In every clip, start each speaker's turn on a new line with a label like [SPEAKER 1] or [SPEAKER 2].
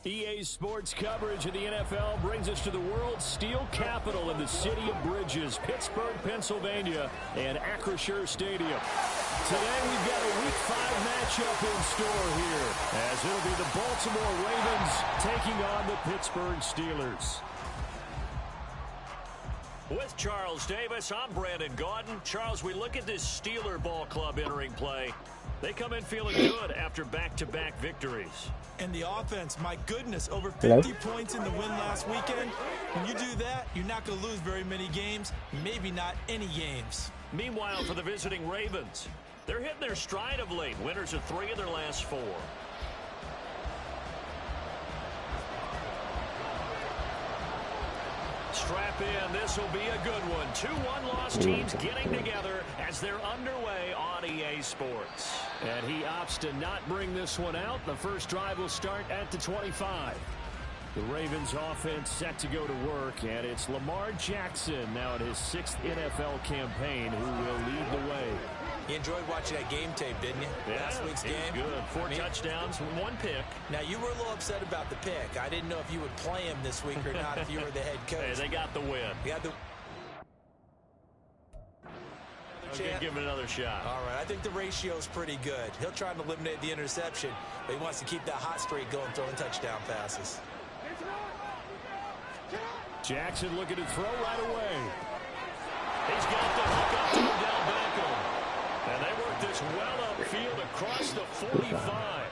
[SPEAKER 1] EA Sports coverage of the NFL brings us to the world's steel capital in the city of bridges, Pittsburgh, Pennsylvania, and Acrisure Stadium. Today we've got a Week 5 matchup in store here, as it'll be the Baltimore Ravens taking on the Pittsburgh Steelers.
[SPEAKER 2] With Charles Davis, I'm Brandon Gaudin. Charles, we look at this Steeler ball club entering play. They come in feeling good after back-to-back victories.
[SPEAKER 3] And the offense, my goodness, over 50 points in the win last weekend. When you do that, you're not going to lose very many games, maybe not any games.
[SPEAKER 2] Meanwhile, for the visiting Ravens, they're hitting their stride of late. Winners of 3 of their last 4. Strap in. This will be a good one. 2 one-loss teams getting together as they're underway on EA Sports.
[SPEAKER 1] And he opts to not bring this one out. The first drive will start at the 25. The Ravens offense set to go to work, and it's Lamar Jackson now in his 6th NFL campaign who will lead the way.
[SPEAKER 3] You enjoyed watching that game tape, didn't you?
[SPEAKER 2] Yeah,
[SPEAKER 3] Last week's game.
[SPEAKER 2] Good. 4 touchdowns, 1 pick.
[SPEAKER 3] Now, you were a little upset about the pick. I didn't know if you would play him this week or not if you were the head coach.
[SPEAKER 2] Hey, they got the win.
[SPEAKER 3] You got the...
[SPEAKER 2] Okay, give him another shot.
[SPEAKER 3] All right, I think the ratio's pretty good. He'll try and eliminate the interception, but he wants to keep that hot streak going, throwing touchdown passes.
[SPEAKER 1] Jackson looking to throw right away.
[SPEAKER 2] He's got the hook up to him down Beckham. And they work this well upfield across the 45.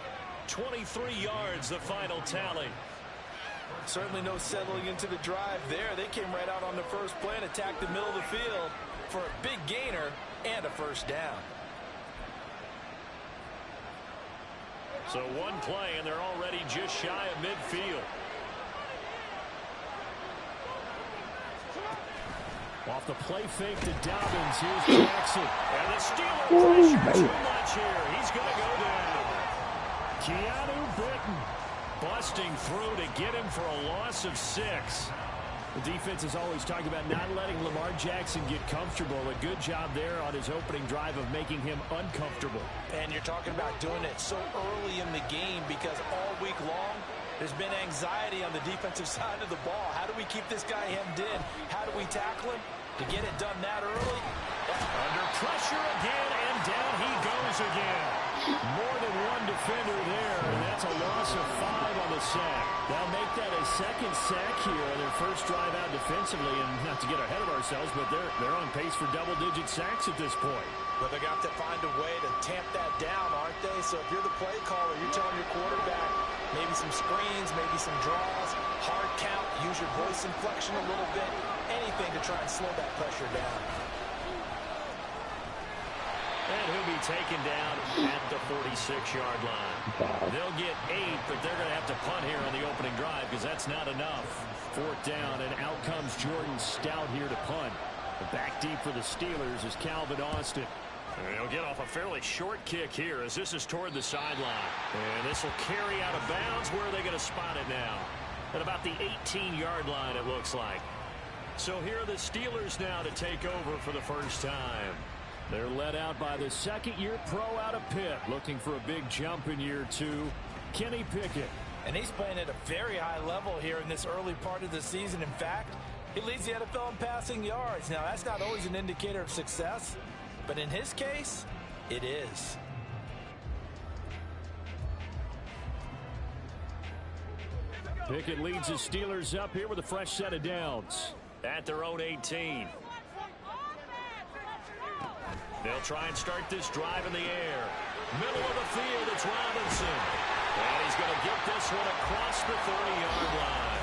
[SPEAKER 2] 23 yards, the final tally.
[SPEAKER 3] Certainly no settling into the drive there. They came right out on the first play and attacked the middle of the field for a big gainer and a first down.
[SPEAKER 2] So 1 play, and they're already just shy of midfield.
[SPEAKER 1] Off the play fake to Dobbins. Here's Jackson.
[SPEAKER 2] And the Steelers pressure too much here. He's going to go down.
[SPEAKER 1] Keanu Britton busting through to get him for a loss of 6. The defense has always talked about not letting Lamar Jackson get comfortable. A good job there on his opening drive of making him uncomfortable.
[SPEAKER 3] And you're talking about doing it so early in the game because all week long there's been anxiety on the defensive side of the ball. How do we keep this guy hemmed in? How do we tackle him? To get it done that early?
[SPEAKER 2] Under pressure again, and down he goes again.
[SPEAKER 1] More than 1 defender there, and that's a loss of 5 on the sack. They'll make that a 2nd sack here on their first drive out defensively, and not to get ahead of ourselves, but they're on pace for double-digit sacks at this point.
[SPEAKER 3] Well, they're going to have to find a way to tamp that down, aren't they? So if you're the play caller, you're telling your quarterback maybe some screens, maybe some draws, hard count, use your voice inflection a little bit, anything to try and slow that pressure down.
[SPEAKER 2] And he'll be taken down at the 46-yard line. They'll get 8, but they're going to have to punt here on the opening drive because that's not enough.
[SPEAKER 1] 4th down, and out comes Jordan Stout here to punt. Back deep for the Steelers is Calvin Austin.
[SPEAKER 2] And he'll get off a fairly short kick here as this is toward the sideline. And this will carry out of bounds. Where are they going to spot it now? At about the 18-yard line, it looks like. So here are the Steelers now to take over for the first time.
[SPEAKER 1] They're led out by the 2nd-year pro out of Pitt, looking for a big jump in year 2, Kenny Pickett.
[SPEAKER 3] And he's playing at a very high level here in this early part of the season. In fact, he leads the NFL in passing yards. Now, that's not always an indicator of success, but in his case, it is.
[SPEAKER 1] Pickett leads the Steelers up here with a fresh set of downs.
[SPEAKER 2] At their own 18. They'll try and start this drive in the air. Middle of the field, it's Robinson. And he's going to get this one across the 30-yard line.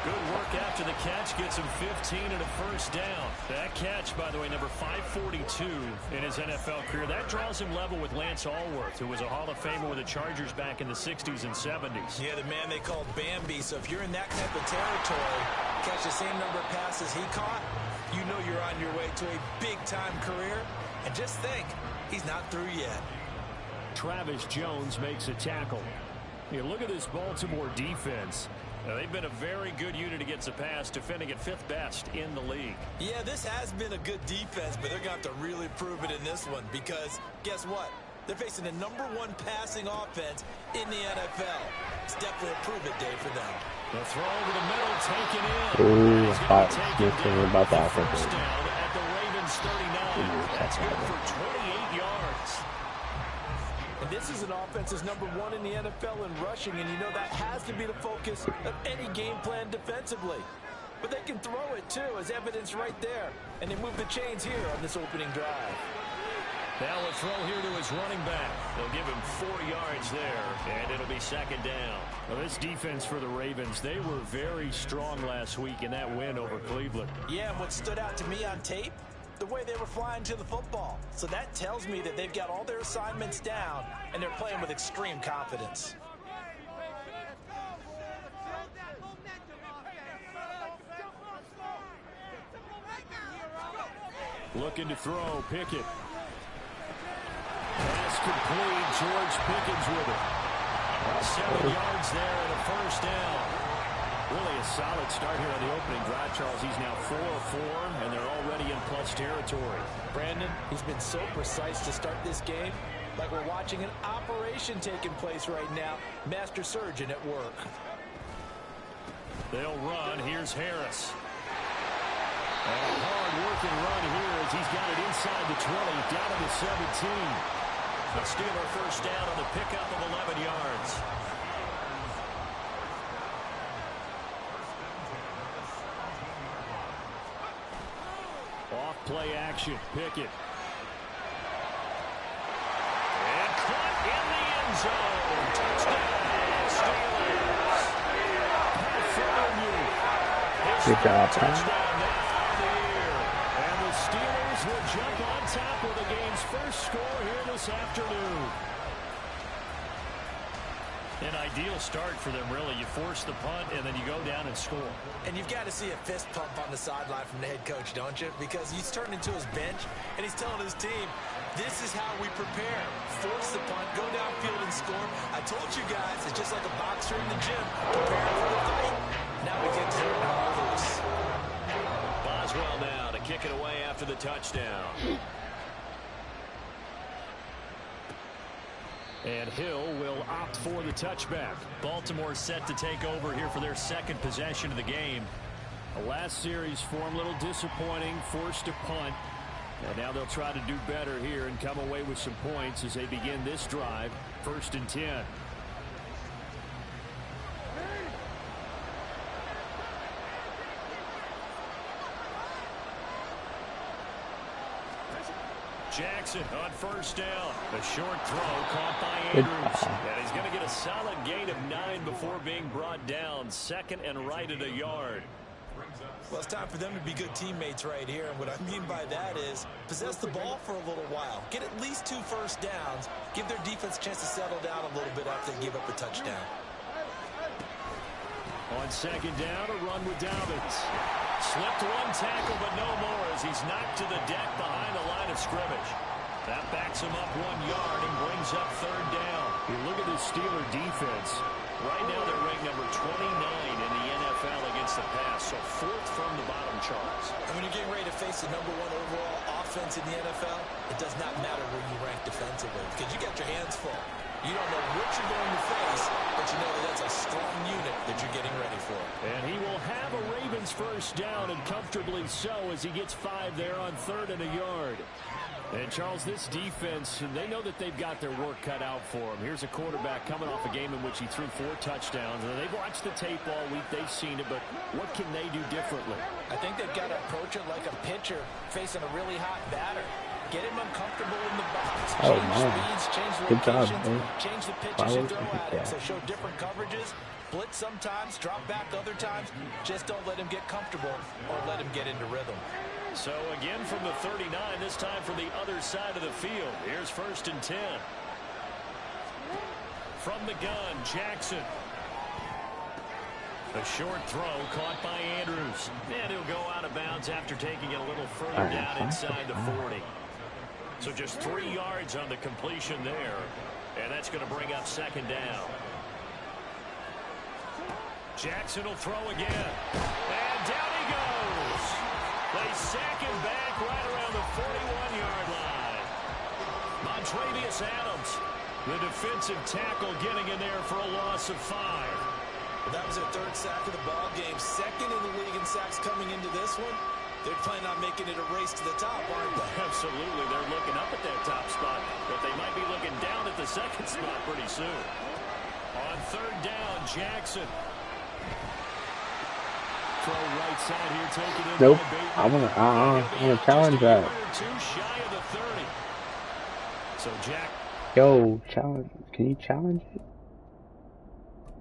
[SPEAKER 2] Good work after the catch. Gets him 15 and a first down. That catch, by the way, number 542 in his NFL career. That draws him level with Lance Allworth, who was a Hall of Famer with the Chargers back in the 60s and 70s.
[SPEAKER 3] Yeah, the man they called Bambi. So if you're in that type of territory, catch the same number of passes he caught, you know you're on your way to a big-time career. And just think, he's not through yet.
[SPEAKER 1] Travis Jones makes a tackle. You look at this Baltimore defense.
[SPEAKER 2] Now, they've been a very good unit against the pass, defending at 5th best in the league.
[SPEAKER 3] Yeah, this has been a good defense, but they're going to have to really prove it in this one because guess what? They're facing the #1 passing offense in the NFL. It's definitely a prove-it day for them.
[SPEAKER 2] The throw over the middle, taken in.
[SPEAKER 4] Ooh, I thought about that for
[SPEAKER 2] First down at the Ravens 39. That's good for 28 yards.
[SPEAKER 3] And this is an offense that's #1 in the NFL in rushing, and you know that has to be the focus of any game plan defensively. But they can throw it, too, as evidence right there. And they move the chains here on this opening drive.
[SPEAKER 2] Now a throw here to his running back. They'll give him 4 yards there, and it'll be second down.
[SPEAKER 1] Well, this defense for the Ravens, they were very strong last week in that win over Cleveland.
[SPEAKER 3] Yeah, and what stood out to me on tape, the way they were flying to the football. So that tells me that they've got all their assignments down, and they're playing with extreme confidence.
[SPEAKER 1] Looking to throw, Pickett. Pass complete, George Pickens with it.
[SPEAKER 2] 7 yards there and a first down.
[SPEAKER 1] Really a solid start here on the opening drive, Charles. He's now 4 of 4, and they're already in plus territory.
[SPEAKER 3] Brandon, he's been so precise to start this game, like we're watching an operation taking place right now. Master surgeon at work.
[SPEAKER 1] They'll run. Here's Harris. And a hard-working run here as he's got it inside the 20, down to the 17.
[SPEAKER 2] A Steeler first down on the pickup of 11 yards.
[SPEAKER 1] Off play action, Pickett.
[SPEAKER 2] And caught in the end zone. Touchdown, Steelers.
[SPEAKER 4] Good job,
[SPEAKER 2] touchdown.
[SPEAKER 1] Will jump on top of the game's first score here this afternoon.
[SPEAKER 2] An ideal start for them, really. You force the punt, and then you go down and score.
[SPEAKER 3] And you've got to see a fist pump on the sideline from the head coach, don't you? Because he's turned into his bench, and he's telling his team, this is how we prepare. Force the punt, go downfield and score. I told you guys, it's just like a boxer in the gym, preparing for the fight. Now we get to all loose.
[SPEAKER 2] Boswell now to kick it away after the touchdown.
[SPEAKER 1] And Hill will opt for the touchback.
[SPEAKER 2] Baltimore set to take over here for their second possession of the game.
[SPEAKER 1] The last series form a little disappointing, forced a punt. And now they'll try to do better here and come away with some points as they begin this drive, 1st and 10.
[SPEAKER 2] Jackson on first down. A short throw caught by Andrews. And he's going to get a solid gain of 9 before being brought down. 2nd and right at a yard.
[SPEAKER 3] Well, it's time for them to be good teammates right here. And what I mean by that is possess the ball for a little while. Get at least 2 first downs. Give their defense a chance to settle down a little bit after they give up a touchdown.
[SPEAKER 1] On 2nd down, a run with Dobbins.
[SPEAKER 2] Slipped 1 tackle, but no more as he's knocked to the deck behind the line of scrimmage. That backs him up 1 yard and brings up 3rd down.
[SPEAKER 1] You look at this Steeler defense.
[SPEAKER 2] Right now they're ranked number 29 in the NFL against the pass, so 4th from the bottom charts.
[SPEAKER 3] And when you're getting ready to face the #1 overall offense in the NFL, it does not matter where you rank defensively because you got your hands full. You don't know what you're going to face, but you know that that's a strong unit that you're getting ready for.
[SPEAKER 1] And he will have a Ravens first down, and comfortably so, as he gets 5 there on 3rd and a yard. And, Charles, this defense, they know that they've got their work cut out for them. Here's a quarterback coming off a game in which he threw 4 touchdowns. And they've watched the tape all week. They've seen it, but what can they do differently?
[SPEAKER 3] I think they've got to approach it like a pitcher facing a really hot batter. Get him uncomfortable in the box. Change speeds, change locations, change the pitches you throw at him. So show different coverages, blitz sometimes, drop back other times. Just don't let him get comfortable or let him get into rhythm.
[SPEAKER 2] So again from the 39, this time from the other side of the field. Here's 1st and 10. From the gun, Jackson. A short throw caught by Andrews. And he'll go out of bounds after taking it a little further down inside the 40. So just 3 yards on the completion there. And that's going to bring up 2nd down. Jackson will throw again. And down he goes. They sack him back right around the 41-yard line. Montravius Adams, the defensive tackle, getting in there for a loss of 5.
[SPEAKER 3] That was their 3rd sack of the ball game. 2nd in the league in sacks coming into this one. They're planning on making it a race to the top, aren't they?
[SPEAKER 2] Absolutely. They're looking up at that top spot, but they might be looking down at the 2nd spot pretty soon. On 3rd down, Jackson. Throw right side here, take it in.
[SPEAKER 4] Nope. I wanna challenge that.
[SPEAKER 2] Too shy of the 30. So Jack.
[SPEAKER 4] Yo, challenge. Can you challenge it?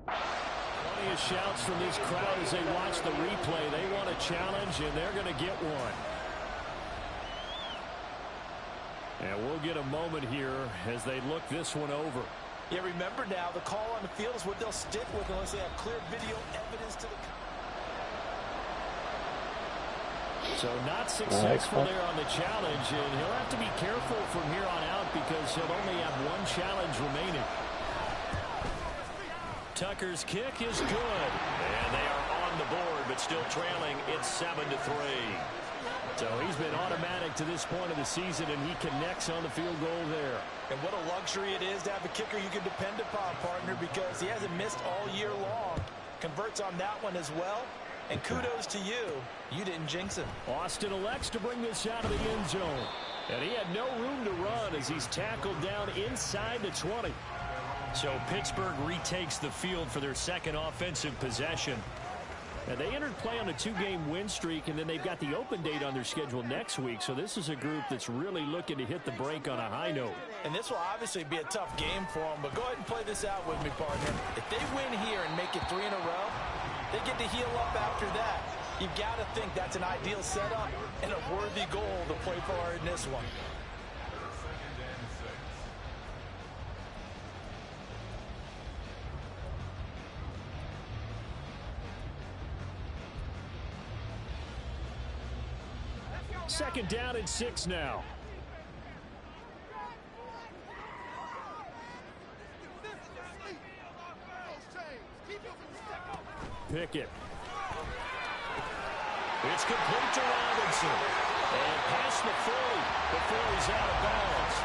[SPEAKER 1] Plenty of shouts from this crowd as they watch the replay. They want a challenge, and they're going to get one. And we'll get a moment here as they look this one over.
[SPEAKER 3] Yeah, remember now, the call on the field is what they'll stick with unless they have clear video evidence to the...
[SPEAKER 1] So not successful there on the challenge, and he'll have to be careful from here on out because he'll only have one challenge remaining.
[SPEAKER 2] Tucker's kick is good, and they are on the board, but still trailing. It's 7-3.
[SPEAKER 1] So he's been automatic to this point of the season, and he connects on the field goal there.
[SPEAKER 3] And what a luxury it is to have a kicker you can depend upon, partner, because he hasn't missed all year long. Converts on that one as well. And kudos to you. You didn't jinx him.
[SPEAKER 1] Austin elects to bring this out of the end zone. And he had no room to run as he's tackled down inside the 20.
[SPEAKER 2] So Pittsburgh retakes the field for their 2nd offensive possession.
[SPEAKER 1] And they entered play on a 2-game win streak, and then they've got the open date on their schedule next week. So this is a group that's really looking to hit the break on a high note.
[SPEAKER 3] And this will obviously be a tough game for them, but go ahead and play this out with me, partner. If they win here and make it 3 in a row, they get to heal up after that. You've got to think that's an ideal setup and a worthy goal to play for in this one.
[SPEAKER 1] Second down and 6 now. Pickett.
[SPEAKER 2] It's complete to Robinson. And past the 40 before he's out of bounds.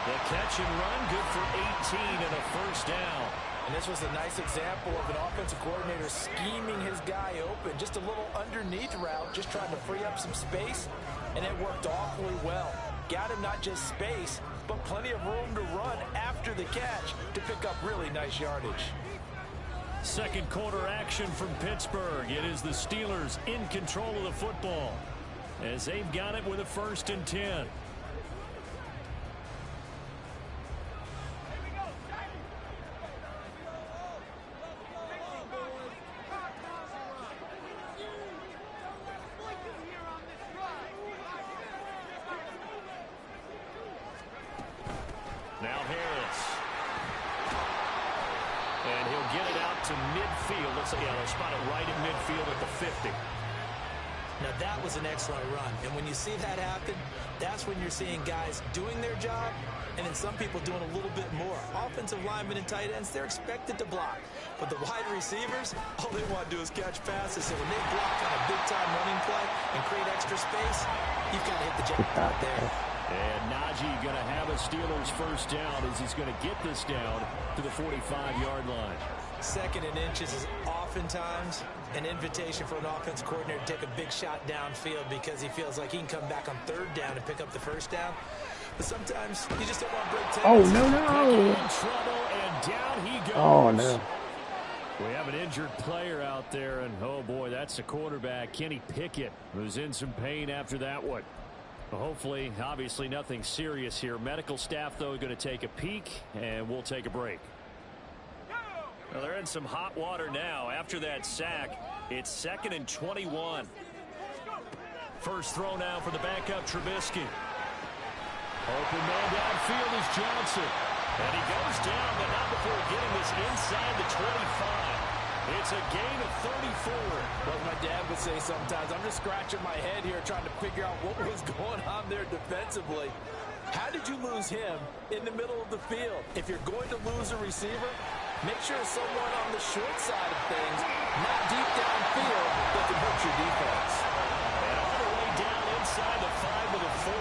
[SPEAKER 2] The catch and run, good for 18 and a 1st down.
[SPEAKER 3] And this was a nice example of an offensive coordinator scheming his guy open. Just a little underneath route, just trying to free up some space. And it worked awfully well. Got him not just space, but plenty of room to run after the catch to pick up really nice yardage.
[SPEAKER 1] 2nd quarter action from Pittsburgh. It is the Steelers in control of the football as they've got it with a 1st and 10.
[SPEAKER 2] Now Harris. And he'll get it out to midfield. Let's say, they'll spot it right in midfield at the 50.
[SPEAKER 3] Now that was an excellent run. And when you see that happen, that's when you're seeing guys doing their job and then some people doing a little bit more. Offensive linemen and tight ends, they're expected to block. But the wide receivers, all they want to do is catch passes. So when they block on a big-time running play and create extra space, you've got to hit the jackpot there.
[SPEAKER 1] And Najee going to have a Steelers 1st down as he's going to get this down to the 45-yard line.
[SPEAKER 3] 2nd and inches is oftentimes an invitation for an offense coordinator to take a big shot downfield because he feels like he can come back on 3rd down and pick up the 1st down. But sometimes you just don't want to break tackles.
[SPEAKER 4] Oh, no.
[SPEAKER 1] In trouble, and down he goes.
[SPEAKER 4] Oh, no.
[SPEAKER 1] We have an injured player out there, and oh, boy, that's the quarterback, Kenny Pickett, who's in some pain after that one. Hopefully, obviously, nothing serious here. Medical staff, though, going to take a peek, and we'll take a break. Well, they're in some hot water now. After that sack, it's 2nd and 21. First throw now for the backup, Trubisky. Open man downfield is Johnson. And he goes down, but not before getting this inside the 25. It's a gain of 34.
[SPEAKER 3] Well, my dad would say sometimes, I'm just scratching my head here trying to figure out what was going on there defensively. How did you lose him in the middle of the field? If you're going to lose a receiver, make sure it's someone on the short side of things, not deep downfield, that can hurt your defense.
[SPEAKER 2] And all the way down inside the 5 of the 4.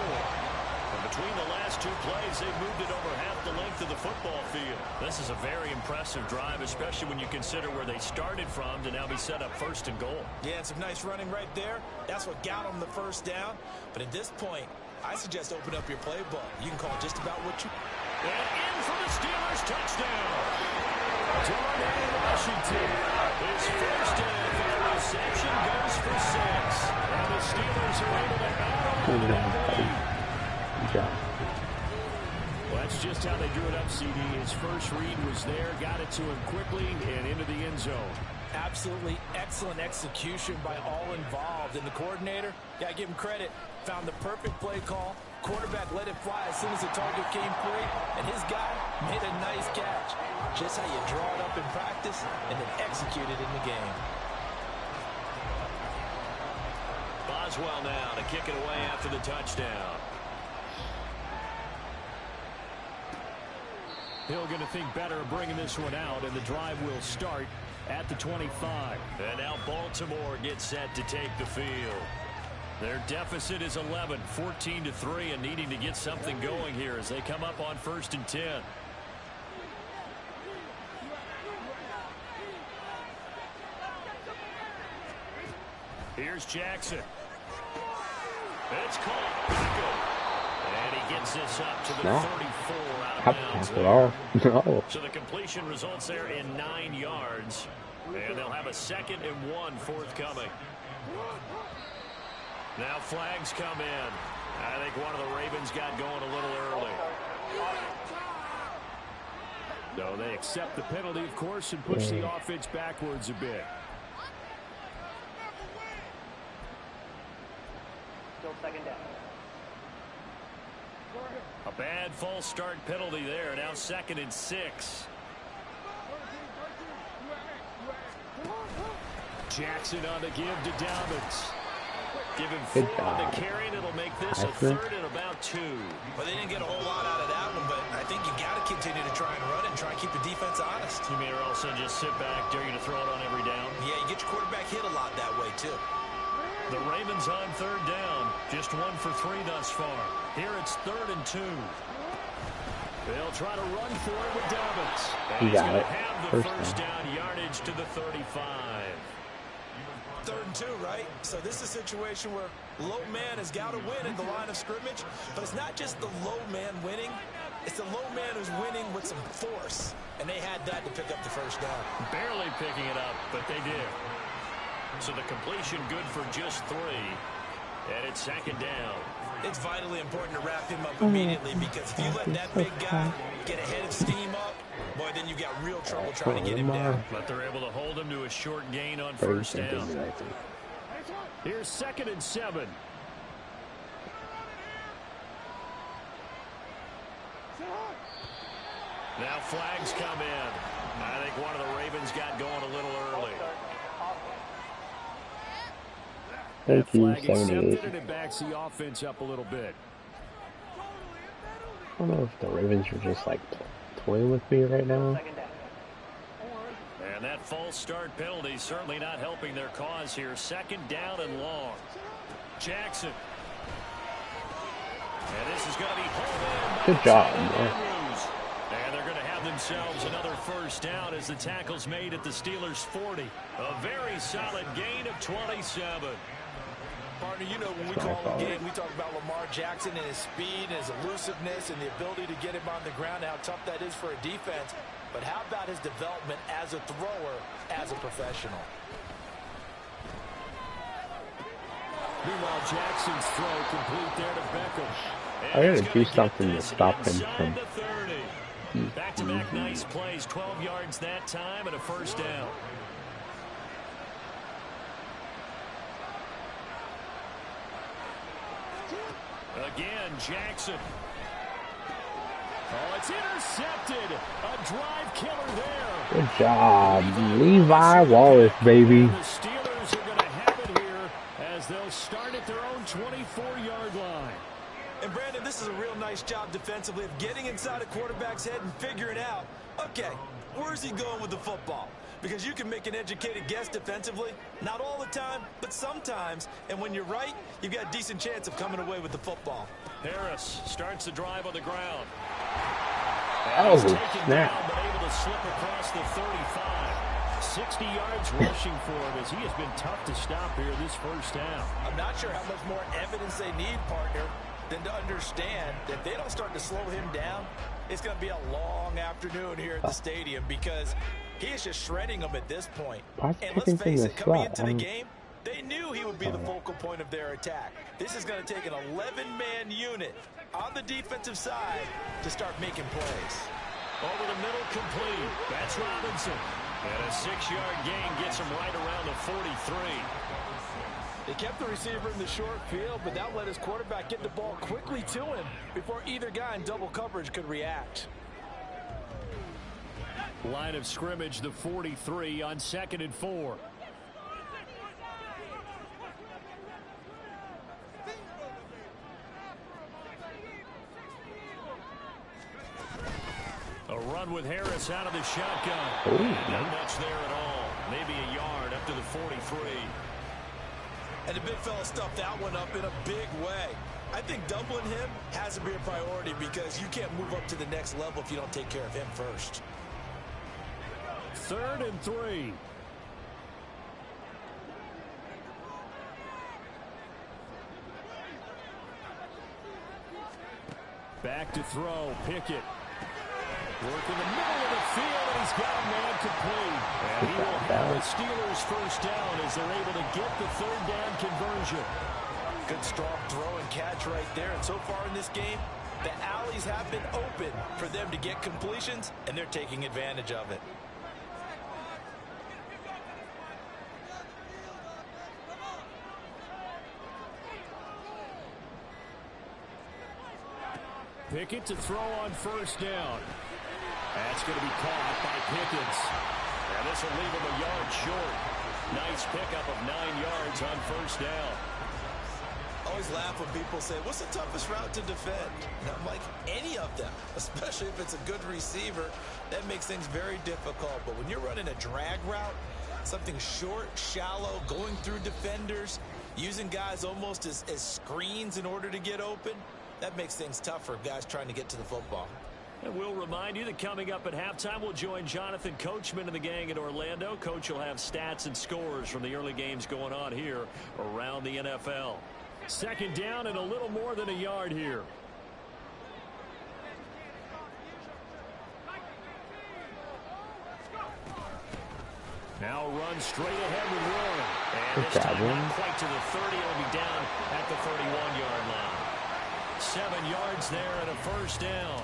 [SPEAKER 2] And between the last 2 plays, they've moved it over half the length of the football field. This is a very impressive drive, especially when you consider where they started from to now be set up 1st and goal.
[SPEAKER 3] Yeah, and some nice running right there. That's what got them the first down. But at this point, I suggest open up your playbook. You can call just about what you...
[SPEAKER 2] And in for the Steelers touchdown.
[SPEAKER 1] Jordan Washington.
[SPEAKER 2] His first NFL reception goes for 6.
[SPEAKER 1] And the Steelers are able to add on.
[SPEAKER 4] Good job.
[SPEAKER 1] Well, that's just how they drew it up, CD. His first read was there, got it to him quickly, and into the end zone.
[SPEAKER 3] Absolutely excellent execution by all involved. And the coordinator, got to give him credit, found the perfect play call. Quarterback let it fly as soon as the target came free, and his guy made a nice catch. Just how you draw it up in practice and then execute it in the game.
[SPEAKER 2] Boswell now to kick it away after the touchdown.
[SPEAKER 1] Hill going to think better of bringing this one out, and the drive will start at the 25.
[SPEAKER 2] And now Baltimore gets set to take the field. Their deficit is 11, 14-3, and needing to get something going here as they come up on 1st and 10. Here's Jackson. It's caught. And he gets this up to the 34 out of bounds.
[SPEAKER 4] No.
[SPEAKER 2] So the completion results there in 9 yards. And they'll have a 2nd and 1 forthcoming. Now flags come in. I think one of the Ravens got going a little early.
[SPEAKER 1] No, they accept the penalty, of course, and push the offense backwards a bit.
[SPEAKER 5] Still 2nd down.
[SPEAKER 2] A bad false start penalty there. Now 2nd and 6.
[SPEAKER 1] Jackson on the give to Dobbins.
[SPEAKER 2] Give him 4
[SPEAKER 4] Good
[SPEAKER 2] on
[SPEAKER 4] job.
[SPEAKER 2] the carry, and it'll make this a 3rd and about 2.
[SPEAKER 3] Well, they didn't get a whole lot out of that one, but I think you got to continue to try and run it and try and keep the defense honest.
[SPEAKER 2] You mean or also just sit back, dare you to throw it on every down?
[SPEAKER 3] Yeah, you get your quarterback hit a lot that way, too.
[SPEAKER 2] The Ravens on 3rd down. Just 1 for 3 thus far. Here it's 3rd and 2.
[SPEAKER 1] They'll try to run for it with Dobbins.
[SPEAKER 2] And
[SPEAKER 4] You
[SPEAKER 2] he's
[SPEAKER 4] got
[SPEAKER 2] going to
[SPEAKER 4] it.
[SPEAKER 2] have the first down yardage to the 35.
[SPEAKER 3] 3rd and 2, right? So this is a situation where low man has got to win at the line of scrimmage, but it's not just the low man winning. It's the low man who's winning with some force, and they had that to pick up the first down.
[SPEAKER 2] Barely picking it up, but they did. So the completion good for just 3, and it's 2nd down.
[SPEAKER 3] It's vitally important to wrap him up immediately, because if you let that big guy get ahead of steam up, boy, then you've got real trouble trying to get him down.
[SPEAKER 2] But they're able to hold him to a short gain on 1st down.
[SPEAKER 1] Here's 2nd and 7.
[SPEAKER 2] Now flags come in. I think one of the Ravens got going a little early.
[SPEAKER 4] Thank you,
[SPEAKER 1] Flag accepted,
[SPEAKER 4] 78.
[SPEAKER 1] and it backs the offense up a little bit.
[SPEAKER 4] I don't know if the Ravens are just like toying with me right now.
[SPEAKER 5] 2nd down.
[SPEAKER 2] And that false start penalty certainly not helping their cause here. 2nd down and long. Jackson. And this is going to be home in.
[SPEAKER 4] Good job, man.
[SPEAKER 2] And they're going to have themselves another first down as the tackle's made at the Steelers' 40. A very solid gain of 27.
[SPEAKER 3] Partner, you know when we call a game, we talk about Lamar Jackson and his speed and his elusiveness and the ability to get him on the ground, how tough that is for a defense. But how about his development as a thrower, as a professional?
[SPEAKER 1] Meanwhile, Jackson's throw complete there to Beckham.
[SPEAKER 4] I gotta do something to stop him from...
[SPEAKER 2] Back-to-back nice plays, 12 yards that time and a first down. Again, Jackson.
[SPEAKER 1] Oh, it's intercepted. A drive killer there.
[SPEAKER 4] Good job. Levi Wallace, baby.
[SPEAKER 1] The Steelers are going to have it here as they'll start at their own 24-yard line.
[SPEAKER 3] And Brandon, this is a real nice job defensively of getting inside a quarterback's head and figuring out, okay, where's he going with the football? because you can make an educated guess defensively. Not all the time, but sometimes. And when you're right, you've got a decent chance of coming away with the football.
[SPEAKER 2] Harris starts the drive on the ground.
[SPEAKER 4] Oh,
[SPEAKER 2] taken
[SPEAKER 4] snap.
[SPEAKER 2] down, but able to slip across the 35.
[SPEAKER 1] 60 yards rushing for him as he has been tough to stop here this first half.
[SPEAKER 3] I'm not sure how much more evidence they need, partner, than to understand that if they don't start to slow him down, it's going to be a long afternoon here at the stadium because he is just shredding them at this point. And let's face it, coming into the game, they knew he would be the focal point of their attack. This is going to take an 11-man unit on the defensive side to start making plays.
[SPEAKER 2] Over the middle, complete. That's Robinson. And a 6-yard gain gets him right around the 43.
[SPEAKER 3] They kept the receiver in the short field, but that let his quarterback get the ball quickly to him before either guy in double coverage could react.
[SPEAKER 1] Line of scrimmage, the 43 on 2nd and 4. A run with Harris out of the shotgun. Not much there at all. Maybe a yard up to the 43.
[SPEAKER 3] And the big fella stuffed that one up in a big way. I think doubling him has to be a priority because you can't move up to the next level if you don't take care of him first.
[SPEAKER 1] 3rd and 3. Back to throw. Pickett. Work in the middle of the field, and he's got a man complete. And he will have the Steelers first down as they're able to get the 3rd down conversion.
[SPEAKER 3] Good strong throw and catch right there. And so far in this game, the alleys have been open for them to get completions, and they're taking advantage of it.
[SPEAKER 1] Pickett to throw on first down. That's going to be caught by Pickens.
[SPEAKER 2] And this will leave him a yard short. Nice pickup of 9 yards on first down.
[SPEAKER 3] Always laugh when people say, what's the toughest route to defend? And I'm like, any of them, especially if it's a good receiver. That makes things very difficult. But when you're running a drag route, something short, shallow, going through defenders, using guys almost as screens in order to get open, that makes things tough for guys trying to get to the football.
[SPEAKER 1] And we'll remind you that coming up at halftime, we'll join Jonathan Coachman and the gang in Orlando. Coach will have stats and scores from the early games going on here around the NFL. 2nd down and a little more than a yard here. Now run straight ahead with Warren. And this time not quite to the 30. It'll be down at the 31-yard line. 7 yards there and a first down.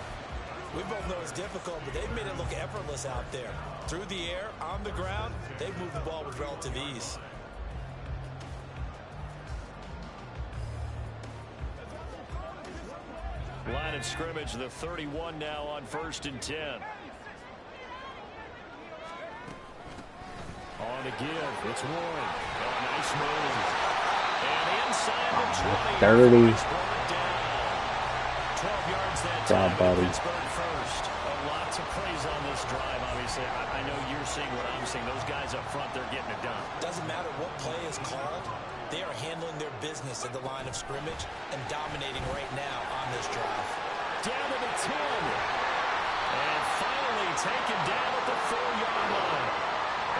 [SPEAKER 3] We both know it's difficult, but they've made it look effortless out there. Through the air, on the ground, they've moved the ball with relative ease.
[SPEAKER 2] Line of scrimmage, the 31 now on 1st and 10.
[SPEAKER 1] On to give. It's Warren.
[SPEAKER 2] Oh, nice move. And inside the 20.
[SPEAKER 4] 30.
[SPEAKER 2] 12 yards that time.
[SPEAKER 4] Buddy.
[SPEAKER 2] Pittsburgh first. Lots of praise on this drive, obviously. I know you're seeing what I'm seeing. Those guys up front, they're getting it done.
[SPEAKER 3] Doesn't matter what play is called. They are handling their business at the line of scrimmage and dominating right now on this drive.
[SPEAKER 1] Down to the 10.
[SPEAKER 2] And finally taken down at the 4-yard line.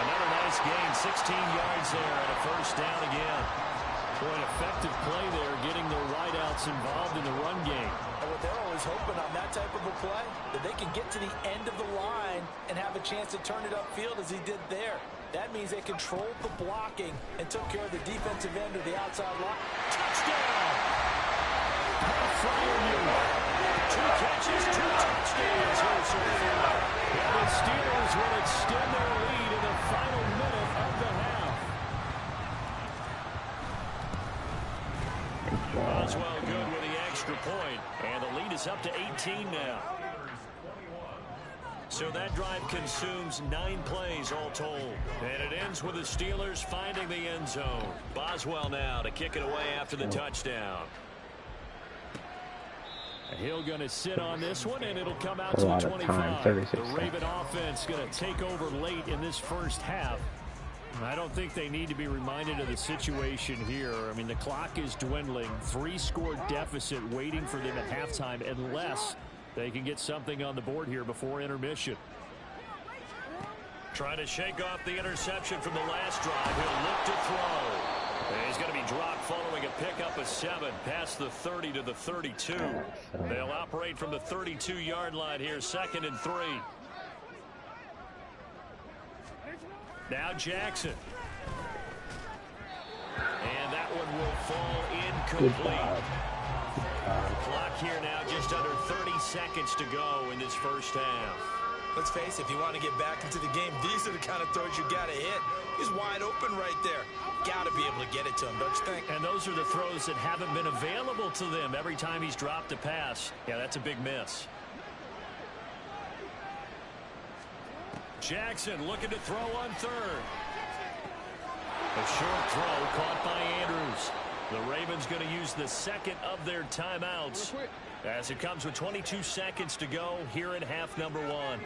[SPEAKER 2] Another nice gain, 16 yards there and a first down again.
[SPEAKER 1] Boy, an effective play there, getting the wideouts involved in the run game.
[SPEAKER 3] And what they're always hoping on that type of a play, that they can get to the end of the line and have a chance to turn it upfield as he did there. That means they controlled the blocking and took care of the defensive end of the outside line. Touchdown!
[SPEAKER 1] Fire you.
[SPEAKER 2] 2 catches, 2 touchdowns here so far.
[SPEAKER 1] And the Steelers will extend their lead in the final minute of the half.
[SPEAKER 2] Boswell good with the extra point, and the lead is up to 18 now. So that drive consumes 9 plays all told. And it ends with the Steelers finding the end zone. Boswell now to kick it away after the touchdown.
[SPEAKER 1] He'll going to sit on this one, and it'll come out to
[SPEAKER 4] A
[SPEAKER 1] a
[SPEAKER 4] lot of time,
[SPEAKER 1] 25.
[SPEAKER 4] 36
[SPEAKER 1] The Raven offense going to take over late in this first half. I don't think they need to be reminded of the situation here. I mean, the clock is dwindling. 3-score deficit waiting for them at halftime unless they can get something on the board here before intermission.
[SPEAKER 2] Trying to shake off the interception from the last drive. He'll look to throw. And he's going to be dropped following a pickup of 7 past the 30 to the 32. They'll operate from the 32-yard line here, 2nd and 3. Now Jackson. And that one will fall incomplete. Clock here now just under 30 seconds to go in this first half.
[SPEAKER 3] Let's face it, if you want to get back into the game, these are the kind of throws you got to hit. He's wide open right there. Got to be able to get it to him, don't you think?
[SPEAKER 2] And those are the throws that haven't been available to them every time he's dropped a pass. Yeah, that's a big miss.
[SPEAKER 1] Jackson looking to throw on 3rd. A short throw caught by Andrews. The Ravens going to use the 2nd of their timeouts as it comes with 22 seconds to go here in half number 1.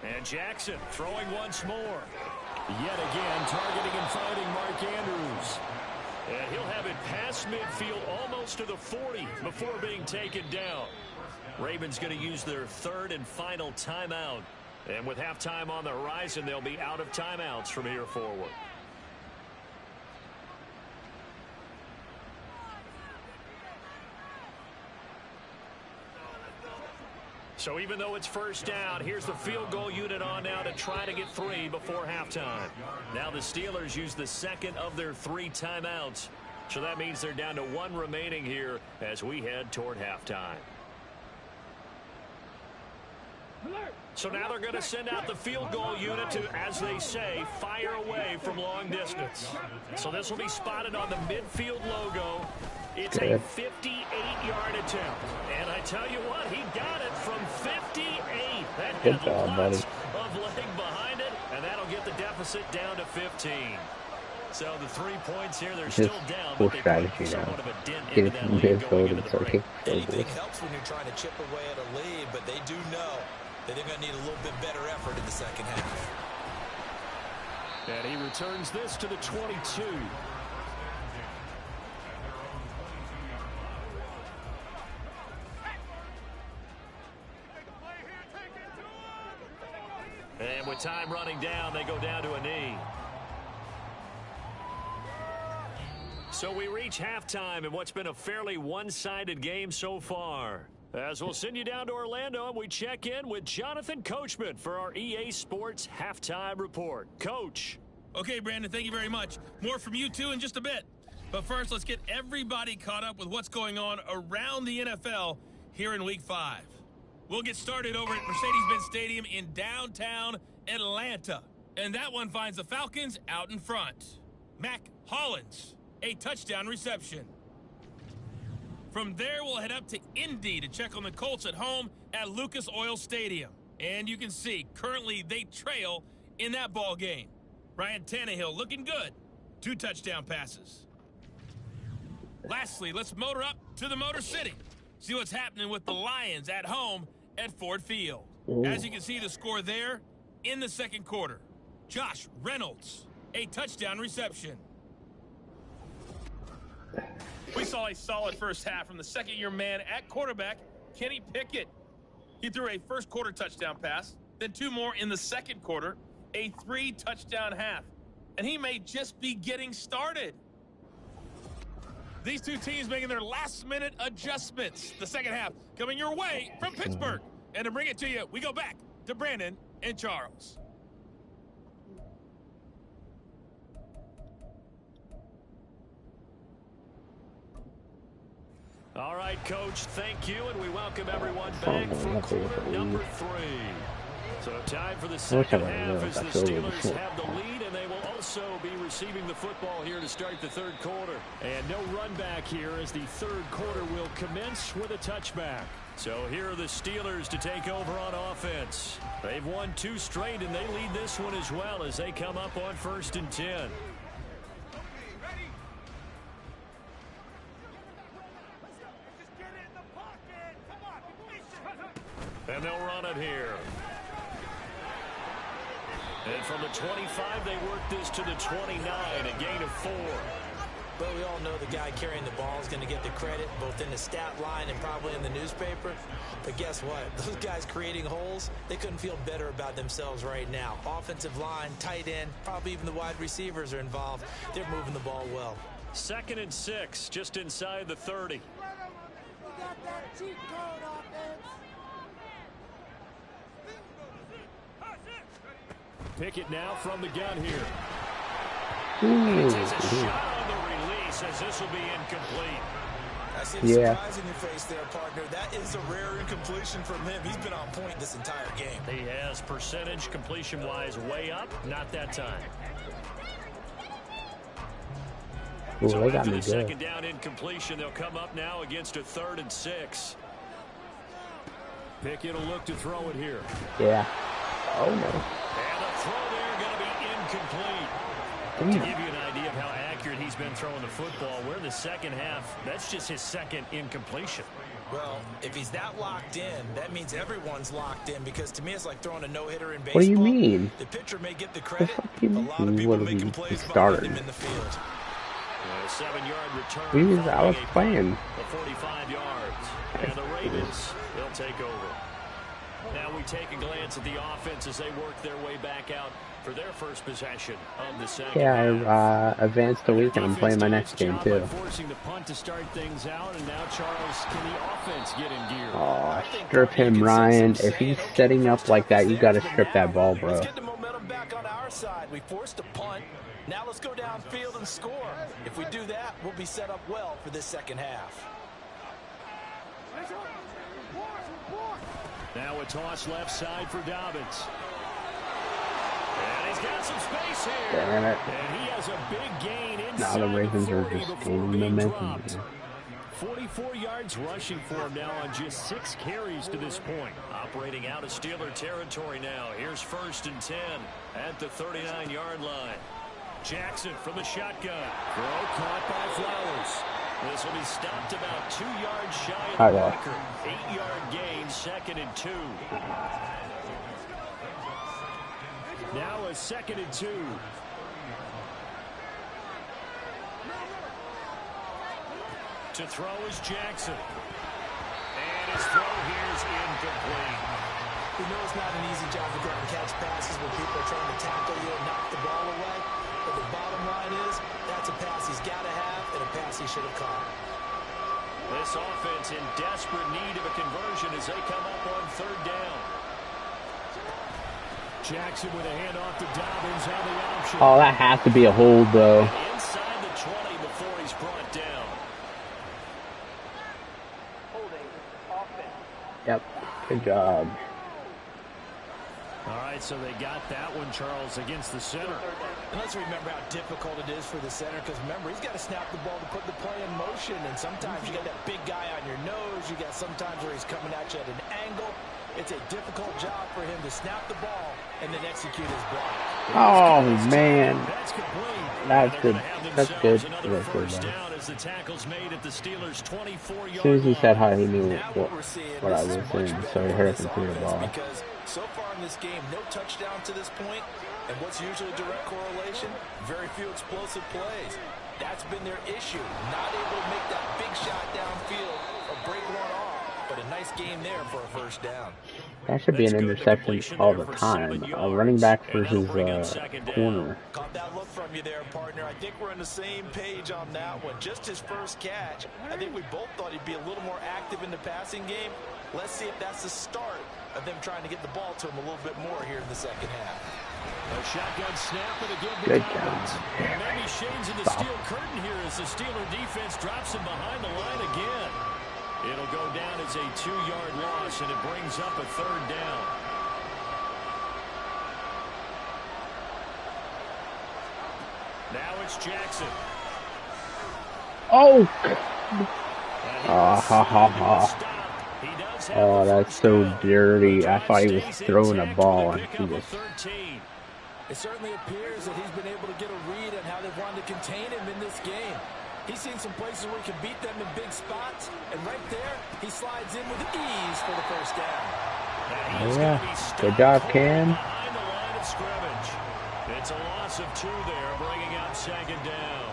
[SPEAKER 1] And Jackson throwing once more. Yet again targeting and finding Mark Andrews. And he'll have it past midfield almost to the 40 before being taken down. Ravens going to use their 3rd and final timeout. And with halftime on the horizon, they'll be out of timeouts from here forward. So even though it's first down, here's the field goal unit on now to try to get 3 before halftime. Now the Steelers use the 2nd of their 3 timeouts. So that means they're down to 1 remaining here as we head toward halftime. So now they're going to send out the field goal unit to, as they say, fire away from long distance. So this will be spotted on the midfield logo. It's a 58-yard attempt. And I tell you what, he got it from 58. That had lots of leg behind it, and that'll get the deficit down to 15. So the 3 points here, they're still down, but they put somewhat of a dent into that lead going into the break.
[SPEAKER 3] Anything helps when you're trying to chip away at a lead, but they do know that they're going to need a little bit better effort in the second half.
[SPEAKER 1] And he returns this to the 22. And with time running down, they go down to a knee. So we reach halftime in what's been a fairly one-sided game so far. As we'll send you down to Orlando, and we check in with Jonathan Coachman for our EA Sports Halftime Report. Coach.
[SPEAKER 5] Okay, Brandon, thank you very much. More from you two in just a bit. But first, let's get everybody caught up with what's going on around the NFL here in Week 5. We'll get started over at Mercedes-Benz Stadium in downtown Atlanta. And that one finds the Falcons out in front. Mac Hollins, a touchdown reception. From there, we'll head up to Indy to check on the Colts at home at Lucas Oil Stadium. And you can see, currently they trail in that ball game. Ryan Tannehill looking good. 2 touchdown passes. Lastly, let's motor up to the Motor City. See what's happening with the Lions at home at Ford Field. As you can see, the score there in the second quarter. Josh Reynolds, a touchdown reception. We saw a solid first half from the second-year man at quarterback, Kenny Pickett. He threw a first-quarter touchdown pass, then 2 more in the second quarter, a 3-touchdown half. And he may just be getting started. These two teams making their last-minute adjustments. The second half coming your way from Pittsburgh. And to bring it to you, we go back to Brandon and Charles.
[SPEAKER 1] All right, Coach, thank you, and we welcome everyone back for quarter number 3. So time for the second half as the Steelers have the lead, and they will also be receiving the football here to start the third quarter. And no run back here as the third quarter will commence with a touchback. So here are the Steelers to take over on offense. They've won 2 straight, and they lead this one as well as they come up on 1st and 10.
[SPEAKER 2] And they'll run it here. And from the 25, they work this to the 29, a gain of 4.
[SPEAKER 3] But we all know the guy carrying the ball is going to get the credit, both in the stat line and probably in the newspaper. But guess what? Those guys creating holes, they couldn't feel better about themselves right now. Offensive line, tight end, probably even the wide receivers are involved. They're moving the ball well.
[SPEAKER 2] 2nd and 6, just inside the 30.
[SPEAKER 6] We got that cheat code offense.
[SPEAKER 1] Pickett now from the gun here.
[SPEAKER 2] Takes a shot on the release as this will be incomplete.
[SPEAKER 3] I see the surprise in your face there, partner. That is a rare incompletion from him. He's been on point this entire game.
[SPEAKER 2] He has percentage completion-wise way up. Not that time.
[SPEAKER 4] Ooh,
[SPEAKER 2] So
[SPEAKER 4] they got
[SPEAKER 2] after
[SPEAKER 4] me
[SPEAKER 2] the
[SPEAKER 4] good.
[SPEAKER 2] second down incompletion, they'll come up now against a 3rd and 6.
[SPEAKER 1] Pickett will look to throw it here.
[SPEAKER 4] Yeah. Oh, no.
[SPEAKER 2] And the throw there going to be incomplete. To give you an idea of how accurate he's been throwing the football, we're in the second half. That's just his 2nd incompletion.
[SPEAKER 3] Well, if he's that locked in, that means everyone's locked in, because to me it's like throwing a no-hitter in baseball.
[SPEAKER 4] What do you mean?
[SPEAKER 3] The pitcher may get the credit.
[SPEAKER 4] The
[SPEAKER 3] A lot of people making plays behind him in the field.
[SPEAKER 2] A 7-yard return.
[SPEAKER 4] I was playing.
[SPEAKER 2] The 45 yards. And the Ravens, they'll take over. Now we take a glance at the offense as they work their way back out for their first possession of the second.
[SPEAKER 4] Yeah, I advanced a week and I'm playing my next game too.
[SPEAKER 1] Forcing the punt to start things out, and now Charles, can the offense get in gear?
[SPEAKER 4] Oh, strip him, Ryan. If he's setting up like that, you got to strip that ball, bro.
[SPEAKER 3] Let's get the momentum back on our side. We forced a punt. Now let's go downfield and score. If we do that, we'll be set up well for this second half.
[SPEAKER 1] Now a toss left side for Dobbins.
[SPEAKER 2] And he's got some space here.
[SPEAKER 4] Damn it.
[SPEAKER 1] And he has a big gain
[SPEAKER 4] Now
[SPEAKER 1] inside
[SPEAKER 4] the Ravens
[SPEAKER 1] the
[SPEAKER 4] are
[SPEAKER 1] 40
[SPEAKER 4] just
[SPEAKER 1] before
[SPEAKER 4] gaining
[SPEAKER 1] being
[SPEAKER 4] momentum.
[SPEAKER 1] dropped. 44 yards rushing for him now on just 6 carries to this point.
[SPEAKER 2] Operating out of Steeler territory now. Here's 1st and 10 at the 39-yard line. Jackson from the shotgun.
[SPEAKER 1] Throw caught by Flowers.
[SPEAKER 2] This will be stopped about 2 yards shy of the marker. 8-yard gain, 2nd and 2.
[SPEAKER 1] Now a 2nd and 2.
[SPEAKER 2] To throw is Jackson. And his throw here is incomplete.
[SPEAKER 3] We know it's not an easy job to go and catch passes when people are trying to tackle you and knock the ball away. But the bottom line is, that's a pass he's got to have and a pass he should have caught.
[SPEAKER 2] This offense in desperate need of a conversion as they come up on 3rd down.
[SPEAKER 1] Jackson with a handoff to Dobbins on the option.
[SPEAKER 4] Oh, that has to be a hold, though.
[SPEAKER 2] Inside the 20 before he's brought down.
[SPEAKER 3] Holding offense.
[SPEAKER 4] Yep. Good job.
[SPEAKER 1] All right, so they got that one, Charles, against the center.
[SPEAKER 3] And let's remember how difficult it is for the center, because remember, he's got to snap the ball to put the play in motion, and sometimes you got that big guy on your nose. You got sometimes where he's coming at you at an angle. It's a difficult job for him to snap the ball and then execute his block.
[SPEAKER 4] Oh, man.
[SPEAKER 1] That's complete.
[SPEAKER 4] That's good. That's good.
[SPEAKER 2] Another
[SPEAKER 4] That's good,
[SPEAKER 2] first
[SPEAKER 4] man.
[SPEAKER 2] down as the tackle's made at the Steelers' 24-yard
[SPEAKER 4] As soon as he said hi, he knew
[SPEAKER 3] Now
[SPEAKER 4] what
[SPEAKER 3] we're seeing
[SPEAKER 4] I
[SPEAKER 3] this
[SPEAKER 4] was
[SPEAKER 3] is
[SPEAKER 4] saying,
[SPEAKER 3] much
[SPEAKER 4] so he
[SPEAKER 3] better
[SPEAKER 4] hurried
[SPEAKER 3] for
[SPEAKER 4] and threw the
[SPEAKER 3] this
[SPEAKER 4] ball.
[SPEAKER 3] offense, because so far in this game, no touchdown to this point, and what's usually a direct correlation? Very few explosive plays. That's been their issue. Not able to make that big shot downfield or break one off, but a nice game there for a first down.
[SPEAKER 4] That should be an interception all the time. Running back versus corner.
[SPEAKER 3] Caught that look from you there, partner. I think we're on the same page on that one. Just his first catch. I think we both thought he'd be a little more active in the passing game. Let's see if that's the start of them trying to get the ball to him a little bit more here in the second half.
[SPEAKER 1] A shotgun snap and again to
[SPEAKER 4] Good
[SPEAKER 1] Dobbins.
[SPEAKER 4] job.
[SPEAKER 1] And maybe Shane's in the steel curtain here as the Steeler defense drops him behind the line again. It'll go down as a 2-yard loss, and it brings up a 3rd down.
[SPEAKER 2] Now it's Jackson.
[SPEAKER 4] Oh! Oh, that's so dirty. I thought he was throwing a ball and he was...
[SPEAKER 3] It certainly appears that he's been able to get a read on how they've wanted to contain him in this game. He's seen some places where he can beat them in big spots, and right there, he slides in with ease for the first down.
[SPEAKER 4] Oh, yeah. Good job, Cam.
[SPEAKER 2] Behind the line of scrimmage. It's a loss of 2 there, bringing up 2nd down.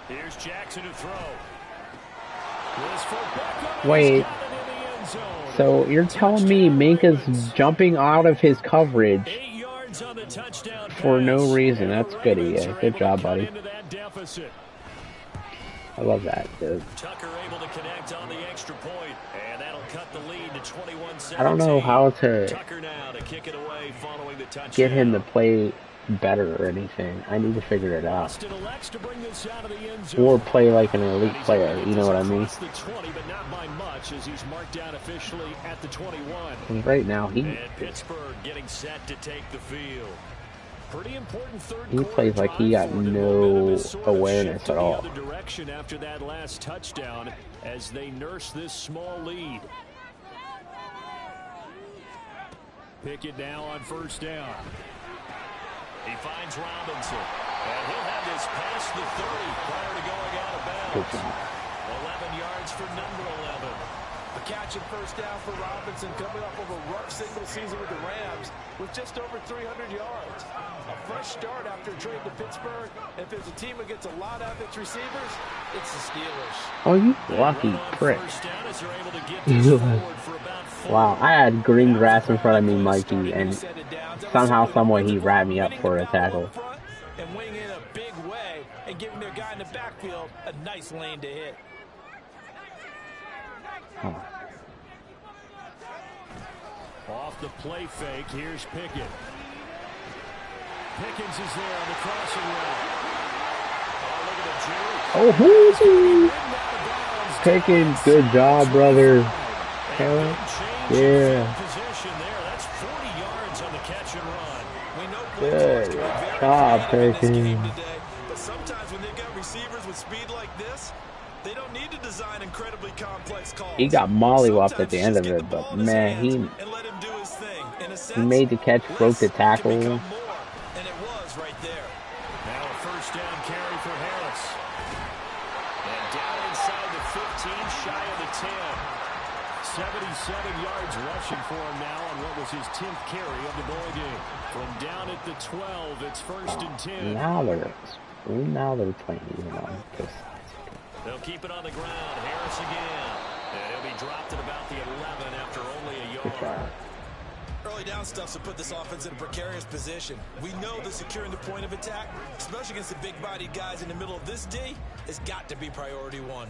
[SPEAKER 2] Here's Jackson to throw.
[SPEAKER 4] Wait. So you're telling me Minka's jumping out of his coverage
[SPEAKER 2] 8 yards on the touchdown
[SPEAKER 4] for no
[SPEAKER 2] pass.
[SPEAKER 4] reason? That's good, yeah. Good job,
[SPEAKER 2] Cut
[SPEAKER 4] buddy.
[SPEAKER 2] into that deficit.
[SPEAKER 4] I love that, dude.
[SPEAKER 2] Tucker able to connect on the extra point, and that'll cut the lead to 21-17.
[SPEAKER 4] I don't know how to
[SPEAKER 2] Tucker now to kick it away following the touchdown.
[SPEAKER 4] get him to play better or anything. I need to figure it out.
[SPEAKER 1] Austin elects to bring this out of the end zone.
[SPEAKER 4] Or play like an elite player, you know what I mean?
[SPEAKER 1] Across the 20, but not by much, as he's marked down officially at the 21.
[SPEAKER 4] And right now,
[SPEAKER 2] And Pittsburgh getting set to take the field.
[SPEAKER 1] Pretty important third
[SPEAKER 4] he
[SPEAKER 1] quarter
[SPEAKER 4] plays like he
[SPEAKER 1] drive
[SPEAKER 4] got
[SPEAKER 1] for them.
[SPEAKER 4] no
[SPEAKER 1] Momentum is sort of
[SPEAKER 4] awareness
[SPEAKER 1] shifted
[SPEAKER 4] at all.
[SPEAKER 1] the other direction after that last touchdown as they nurse this small lead. Pickett now on 1st down.
[SPEAKER 2] He finds Robinson, and he'll have this past the 30 prior to going out of
[SPEAKER 4] Good
[SPEAKER 2] bounds.
[SPEAKER 4] job.
[SPEAKER 2] 11 yards for number 11.
[SPEAKER 3] A catch and 1st down for Robinson, coming off of a rough single season with the Rams with just over 300 yards. A fresh start after a trade to Pittsburgh. And if there's a team that gets a lot out of its receivers, it's the Steelers.
[SPEAKER 4] Oh, you lucky prick.
[SPEAKER 2] First down as they're able to get this forward for about 4.
[SPEAKER 4] Wow, I had green grass in front of me, Mikey, and somehow, someway, he wrapped me up for a tackle.
[SPEAKER 3] And wing in a big way and giving their guy in the backfield a nice lane to hit.
[SPEAKER 4] Oh.
[SPEAKER 1] Off the play fake, here's Pickett. Pickens is there on the crossing route.
[SPEAKER 2] Oh, look at the juke.
[SPEAKER 4] Oh, Pickens, good job, brother. Yeah.
[SPEAKER 2] Position there. That's 40 yards on the catch and run.
[SPEAKER 3] We know
[SPEAKER 4] Good job, Pickens.
[SPEAKER 3] but sometimes when they've got receivers with speed like this, they don't need to design incredibly complex calls.
[SPEAKER 4] He got mollywopped at the end of it, but man, he made the catch, broke the tackle.
[SPEAKER 3] And it was right there.
[SPEAKER 2] Now a 1st down carry for Harris. And down inside the 15, shy of the 10.
[SPEAKER 1] 77 yards rushing for him now on what was his 10th carry of the ball game. From down at the 12, it's 1st and 10.
[SPEAKER 4] Now they're playing even on this side.
[SPEAKER 2] They'll keep it on the ground. Harris again. And he'll be dropped at about the 11 after only a
[SPEAKER 4] Good
[SPEAKER 2] yard.
[SPEAKER 4] job.
[SPEAKER 3] Early down stuff's to put this offense in a precarious position. We know that securing the point of attack, especially against the big-bodied guys in the middle of this D, has got to be priority 1.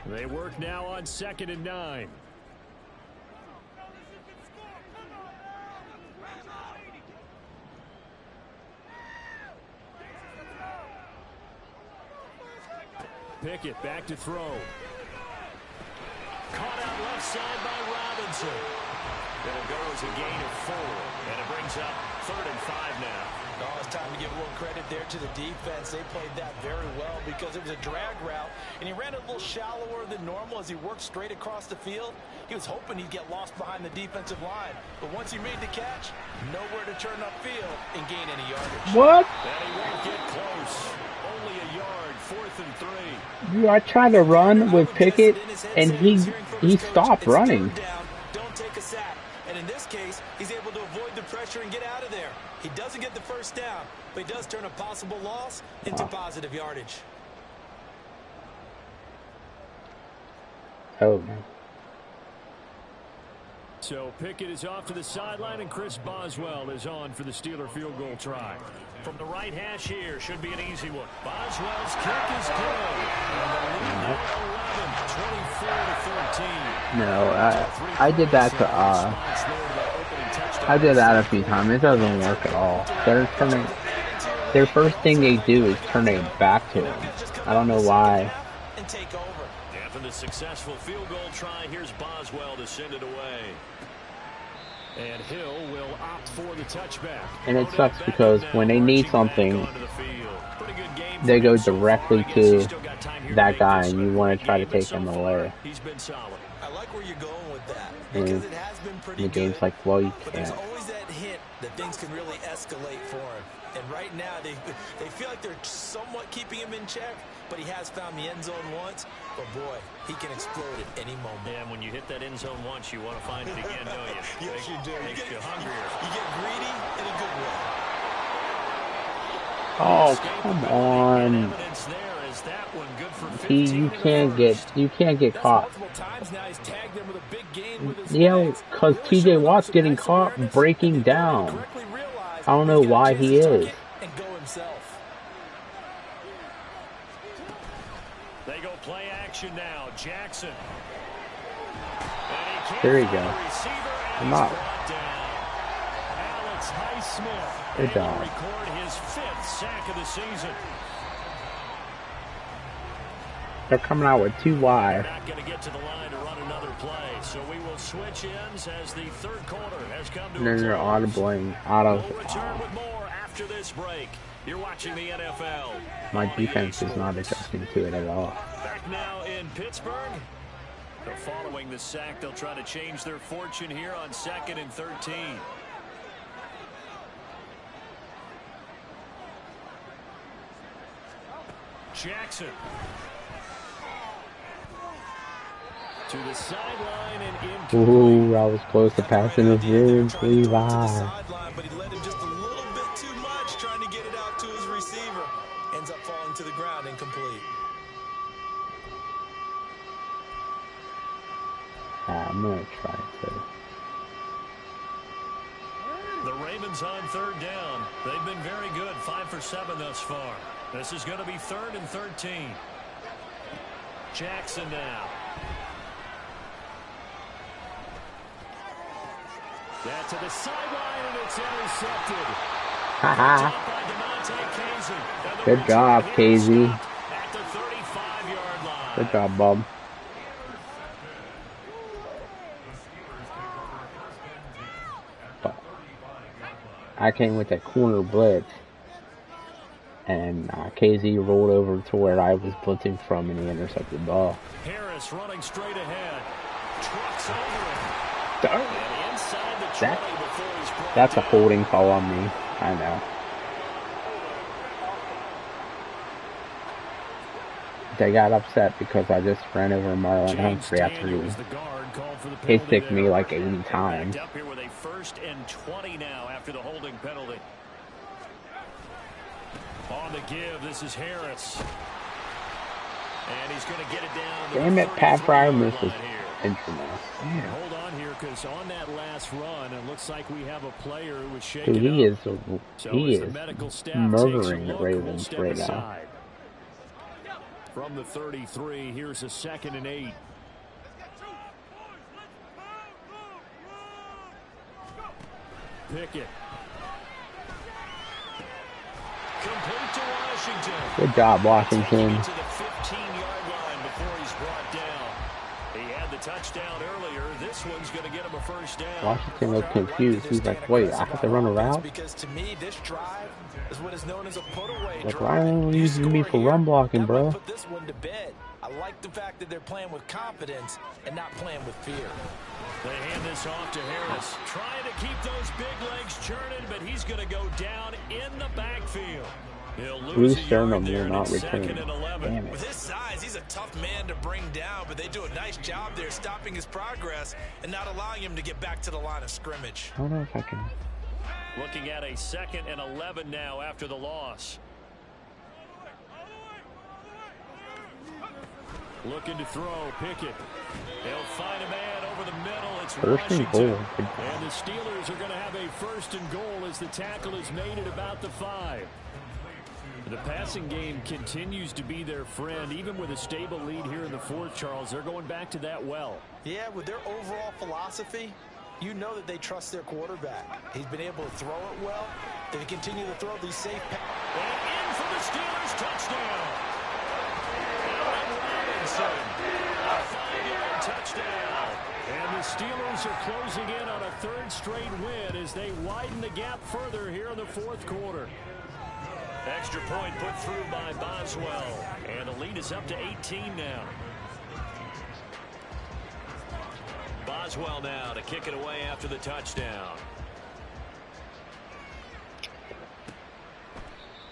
[SPEAKER 1] They work now on 2nd and 9. Pickett back to throw.
[SPEAKER 2] Caught out left side by Robinson. It'll go as a gain of 4. And it brings up 3rd and 5 now.
[SPEAKER 3] Oh, it's time to give a little credit there to the defense. They played that very well because it was a drag route, and he ran a little shallower than normal as he worked straight across the field. He was hoping he'd get lost behind the defensive line, but once he made the catch, nowhere to turn upfield and gain any yardage.
[SPEAKER 4] What?
[SPEAKER 2] And he won't get close. Only a yard, 4th and 3.
[SPEAKER 4] Dude, I tried to run with Pickett, and he stopped running.
[SPEAKER 3] Don't take a sack. And in this case, he's able to avoid the pressure and get out of there. He doesn't get the 1st down, but he does turn a possible loss into positive yardage.
[SPEAKER 4] Oh, man.
[SPEAKER 1] So Pickett is off to the sideline, and Chris Boswell is on for the Steeler field goal try.
[SPEAKER 2] From the right hash here, should be an easy one. Boswell's kick is good. And the lead now 11, 24-13.
[SPEAKER 4] No, I did that to, I did that a few times. It doesn't work at all. Their first thing they do is turn it back to him. I don't know why.
[SPEAKER 2] After the successful field goal try, here's Boswell to send it away.
[SPEAKER 1] And Hill will opt for the touchback.
[SPEAKER 4] And it sucks because when they need something, they go directly to that guy, and you want to try to take him away.
[SPEAKER 2] He's been solid.
[SPEAKER 3] I like where you're going with that.
[SPEAKER 4] And
[SPEAKER 3] Because it has been pretty
[SPEAKER 4] the game's
[SPEAKER 3] good,
[SPEAKER 4] like, well, you
[SPEAKER 3] but there's
[SPEAKER 4] can't.
[SPEAKER 3] always that hint that things can really escalate for him. And right now, they feel like they're somewhat keeping him in check, but he has found the end zone once. But boy, he can explode at any moment.
[SPEAKER 2] And when you hit that end zone once, you want to find it again, don't you?
[SPEAKER 3] Yes, you do.
[SPEAKER 2] Makes you hungrier.
[SPEAKER 3] You get greedy in a good way.
[SPEAKER 4] Oh, come on.
[SPEAKER 2] Evidence there is that one good for 15
[SPEAKER 4] You can't get caught.
[SPEAKER 3] Multiple times now he's tagged them with a big gain with his
[SPEAKER 4] Yeah,
[SPEAKER 3] legs.
[SPEAKER 4] because
[SPEAKER 3] Really
[SPEAKER 4] TJ
[SPEAKER 3] showing
[SPEAKER 4] Watt's
[SPEAKER 3] some
[SPEAKER 4] getting
[SPEAKER 3] nice
[SPEAKER 4] caught
[SPEAKER 3] awareness,
[SPEAKER 4] breaking
[SPEAKER 3] and the ability to
[SPEAKER 4] down.
[SPEAKER 3] correctly realize
[SPEAKER 4] I don't know
[SPEAKER 3] he's got a
[SPEAKER 4] why
[SPEAKER 3] chance
[SPEAKER 4] he
[SPEAKER 3] to tuck
[SPEAKER 4] is.
[SPEAKER 3] it and go himself.
[SPEAKER 2] They go play action now. Jackson.
[SPEAKER 4] There you go. I'm out.
[SPEAKER 2] Alex Highsmith.
[SPEAKER 4] Good job.
[SPEAKER 2] Record his 5th sack of the season.
[SPEAKER 4] They're coming out with 2 wide.
[SPEAKER 2] Not going to get to the line to run another play, so we will switch ends as the third quarter has come to
[SPEAKER 4] And then they're audibling out of.
[SPEAKER 2] We'll return with more after this break. You're watching the NFL.
[SPEAKER 4] My defense is not adjusting to it at all.
[SPEAKER 2] Back now in Pittsburgh. Following the sack, they'll try to change their fortune here on 2nd and 13. Jackson. To the sideline and incomplete.
[SPEAKER 4] Ooh, I was close to passing the Vince Levi.
[SPEAKER 3] But he led him just a little bit too much trying to get it out to his receiver. Ends up falling to the ground incomplete.
[SPEAKER 4] I'm going to try to.
[SPEAKER 2] The Ravens on 3rd down. They've been very good. 5 for 7 thus far. This is going to be 3rd and 13. Jackson now. That to the sideline, and it's intercepted.
[SPEAKER 4] Haha. Good job, KZ.
[SPEAKER 2] At the 35-yard line.
[SPEAKER 4] Good job, Bob. But I came with that corner blitz, and KZ rolled over to where I was blitzing from, and he intercepted the ball.
[SPEAKER 2] Harris running straight ahead. Trucks over it. And inside the 20 before he's brought
[SPEAKER 4] That's a
[SPEAKER 2] down.
[SPEAKER 4] holding call on me. I know. They got upset because I just ran over Marlon Humphrey after he sticked me like 80 times.
[SPEAKER 2] Up here with a 1st and 20 now after the holding penalty. On the give, this is Harris. And he's going to get it down.
[SPEAKER 4] Damn it, Pat Fryer missed his instrument.
[SPEAKER 1] Hold on here, because on that last run, it looks like we have a player who was shaken
[SPEAKER 4] Dude, he is
[SPEAKER 1] murdering
[SPEAKER 4] the Ravens right now.
[SPEAKER 1] From the 33, here's a 2nd and 8. Pickett.
[SPEAKER 2] Complete to Washington.
[SPEAKER 4] Good job, Washington.
[SPEAKER 2] To the 15-yard line before he's brought down. He had the touchdown earlier. This one's going to get him a 1st down.
[SPEAKER 4] Washington looked confused. He's like, wait, I have to run a route?
[SPEAKER 3] Because to me, this drive is what is known as a put-away
[SPEAKER 4] Like,
[SPEAKER 3] drive.
[SPEAKER 4] why don't you use me for
[SPEAKER 3] Score
[SPEAKER 4] run
[SPEAKER 3] here,
[SPEAKER 4] blocking,
[SPEAKER 3] that
[SPEAKER 4] bro?
[SPEAKER 3] might put this one to bed. I like the fact that they're playing with confidence and not playing with fear.
[SPEAKER 2] They hand this off to Harris. Trying to keep those big legs churning, but he's going to go down in the backfield. He'll lose
[SPEAKER 4] Bruce
[SPEAKER 2] a yard
[SPEAKER 4] Sternum
[SPEAKER 2] there,
[SPEAKER 4] will
[SPEAKER 2] and
[SPEAKER 4] not
[SPEAKER 2] it's
[SPEAKER 4] return.
[SPEAKER 2] 2nd and 11.
[SPEAKER 4] Damn
[SPEAKER 3] With
[SPEAKER 4] it.
[SPEAKER 3] his size, he's a tough man to bring down, but they do a nice job there stopping his progress and not allowing him to get back to the line of scrimmage.
[SPEAKER 4] I don't know if I can.
[SPEAKER 2] Looking at a 2nd and 11 now after the loss.
[SPEAKER 1] Looking to throw, Pickett.
[SPEAKER 2] They'll find a man over the middle. It's
[SPEAKER 4] 1st and
[SPEAKER 2] Washington.
[SPEAKER 4] goal. Good
[SPEAKER 1] And
[SPEAKER 4] job.
[SPEAKER 1] the Steelers are going to have a 1st and goal as the tackle is made at about the 5. The passing game continues to be their friend, even with a stable lead here in the 4th, Charles. They're going back to that well.
[SPEAKER 3] Yeah, with their overall philosophy, you know that they trust their quarterback. He's been able to throw it well. They continue to throw these safe passes.
[SPEAKER 2] And in for the Steelers touchdown. Allen Robinson. A 5-yard touchdown.
[SPEAKER 1] And the Steelers are closing in on a 3rd straight win as they widen the gap further here in the 4th quarter.
[SPEAKER 2] Extra point put through by Boswell. And the lead is up to 18 now. Boswell now to kick it away after the touchdown.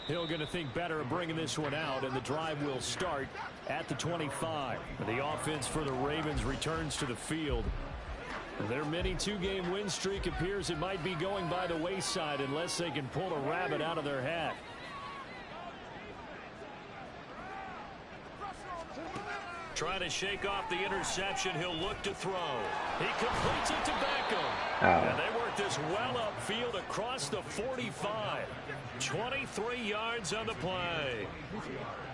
[SPEAKER 1] Hill going to think better of bringing this one out, and the drive will start at the 25. The offense for the Ravens returns to the field. Their mini two-game win streak appears it might be going by the wayside unless they can pull a rabbit out of their hat.
[SPEAKER 2] Trying to shake off the interception. He'll look to throw. He completes it to Beckham.
[SPEAKER 4] Oh.
[SPEAKER 2] And they work this well upfield across the 45. 23 yards on the play.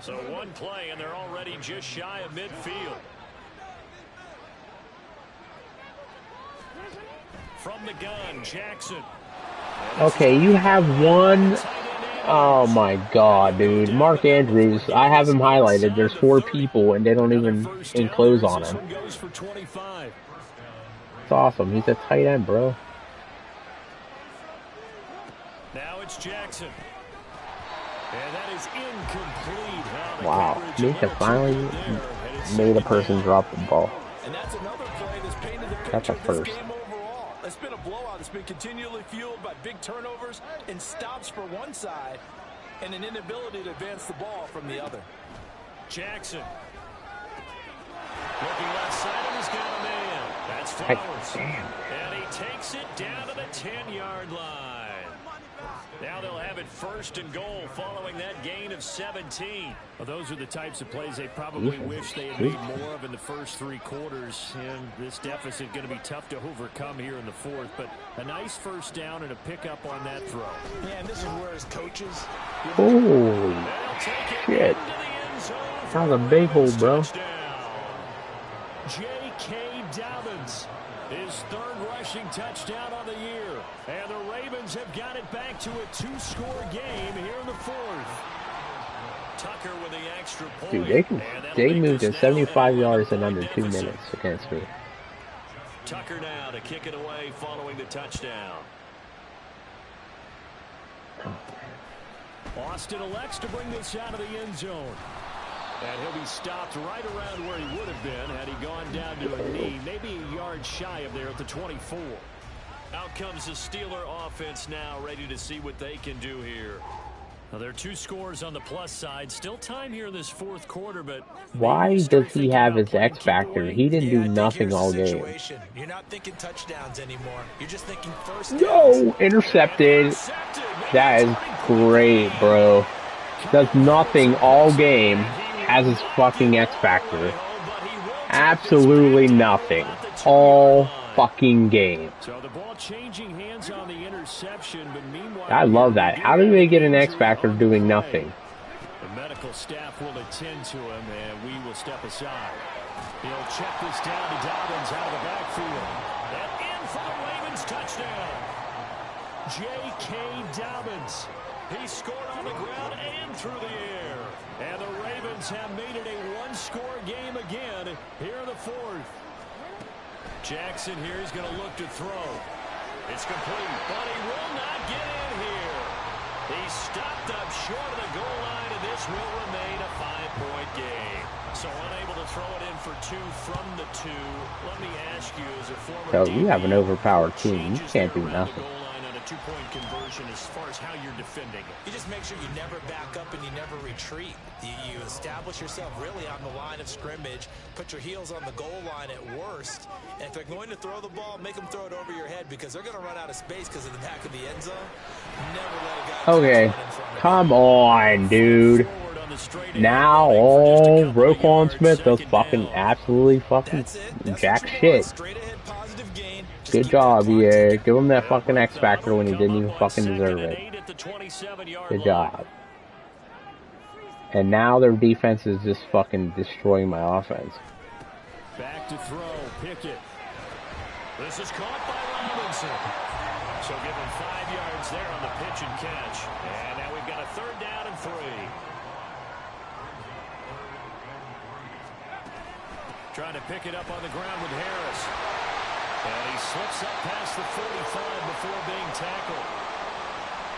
[SPEAKER 2] So one play, and they're already just shy of midfield. From the gun, Jackson.
[SPEAKER 4] Okay, you have one. Oh my god, dude. Mark Andrews, I have him highlighted. There's 4 people and they don't even enclose on him. It's awesome. He's a tight end, bro.
[SPEAKER 1] Now it's Jackson. And that is incomplete.
[SPEAKER 4] Wow. Mika finally made a person drop the ball.
[SPEAKER 3] And that's another play that's painted the
[SPEAKER 4] That's a
[SPEAKER 3] picture of
[SPEAKER 4] first.
[SPEAKER 3] this game overall. It's been a blowout. It's been continually fueled by big turnovers and stops for one side and an inability to advance the ball from the other.
[SPEAKER 1] Jackson. Looking left side, and he's got a man. That's Flowers. And he takes it down to the 10-yard line. Now they'll have it 1st and goal following that gain of 17. Well, those are the types of plays they probably wish they had made more of in the first 3 quarters. And this deficit going to be tough to overcome here in the 4th. But a nice first down and a pickup on that throw.
[SPEAKER 3] Yeah, and this is where his coaches...
[SPEAKER 4] Holy shit. That was a big hole, bro.
[SPEAKER 1] J.K. Dobbins, his 3rd rushing touchdown on the year. And the Ravens have got it back to a 2-score game here in the 4th.
[SPEAKER 2] Tucker with the extra point.
[SPEAKER 4] Dude, they moved in 75 yards in under 2 minutes against me.
[SPEAKER 2] Tucker now to kick it away following the touchdown.
[SPEAKER 1] Austin elects to bring this out of the end zone. And he'll be stopped right around where he would have been had he gone down to a knee, maybe a yard shy of there at the 24.
[SPEAKER 2] Out comes the Steeler offense now, ready to see what they can do here.
[SPEAKER 1] Well, there are 2 scores on the plus side. Still time here in this 4th quarter, but
[SPEAKER 4] why does he have his X factor? He didn't do nothing all game.
[SPEAKER 3] You're not thinking touchdowns anymore. You're just thinking first downs.
[SPEAKER 4] No! Intercepted. That is great, bro. Does nothing all game. Has his fucking X factor. Absolutely nothing. All fucking game.
[SPEAKER 1] So the ball changing hands on the interception, but meanwhile,
[SPEAKER 4] I love that. How do they get an X factor doing nothing?
[SPEAKER 1] The medical staff will attend to him, and we will step aside. He'll check this down to Dobbins out of the backfield. And in for the Ravens touchdown. J.K. Dobbins. He scored on the ground and through the air. And the Ravens have made it a 1-score game again here in the 4th. Jackson here is going to look to throw. It's complete, but he will not get in here. He stopped up short of the goal line, and this will remain a 5-point game. So unable to throw it in for 2 from the 2. Let me ask you, as a former
[SPEAKER 4] So you have an overpowered team. You can't do nothing.
[SPEAKER 1] 2-point conversion as far as how you're defending.
[SPEAKER 3] You just make sure you never back up and you never retreat. You establish yourself really on the line of scrimmage, put your heels on the goal line at worst, and if they're going to throw the ball, make them throw it over your head because they're going to run out of space because of the back of the end zone. Never let a guy
[SPEAKER 4] Okay, come on, dude. Now, oh, Roquan Smith does fucking absolutely fucking jack shit. Good job, yeah. Give him that fucking X factor when he didn't even fucking deserve it. Good job. And now their defense is just fucking destroying my offense.
[SPEAKER 1] Back to throw, Pickett. This is caught by Robinson. So give him 5 yards there on the pitch and catch. And now we've got a 3rd down and 3. Trying to pick it up on the ground with Harris. And he slips up past the 45 before being tackled.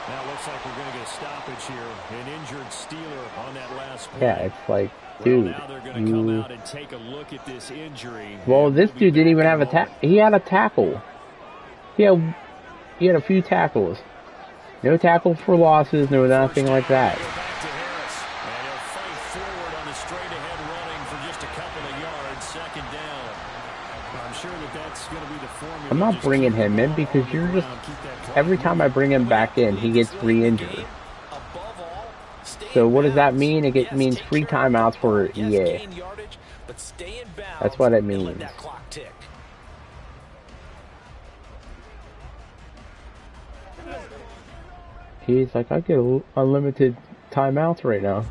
[SPEAKER 1] Now it looks like we're going to get a stoppage here. An injured Steeler on that last play.
[SPEAKER 4] Yeah, it's like, dude,
[SPEAKER 1] now they're going to come out and take a look at this injury.
[SPEAKER 4] Well, this dude didn't even have a tackle. He had a tackle. He had a few tackles. No tackle for losses, no nothing like that.
[SPEAKER 1] Back to Harris. And he'll fight forward on the straight-ahead running for just a couple of yards. Second down. I'm sure that's going to be the formula.
[SPEAKER 4] I'm not bringing him in because you're just... Every time I bring him back in, he gets re-injured. So what does that mean? It means 3 timeouts for EA. That's what it means. He's like, I get unlimited timeouts right now.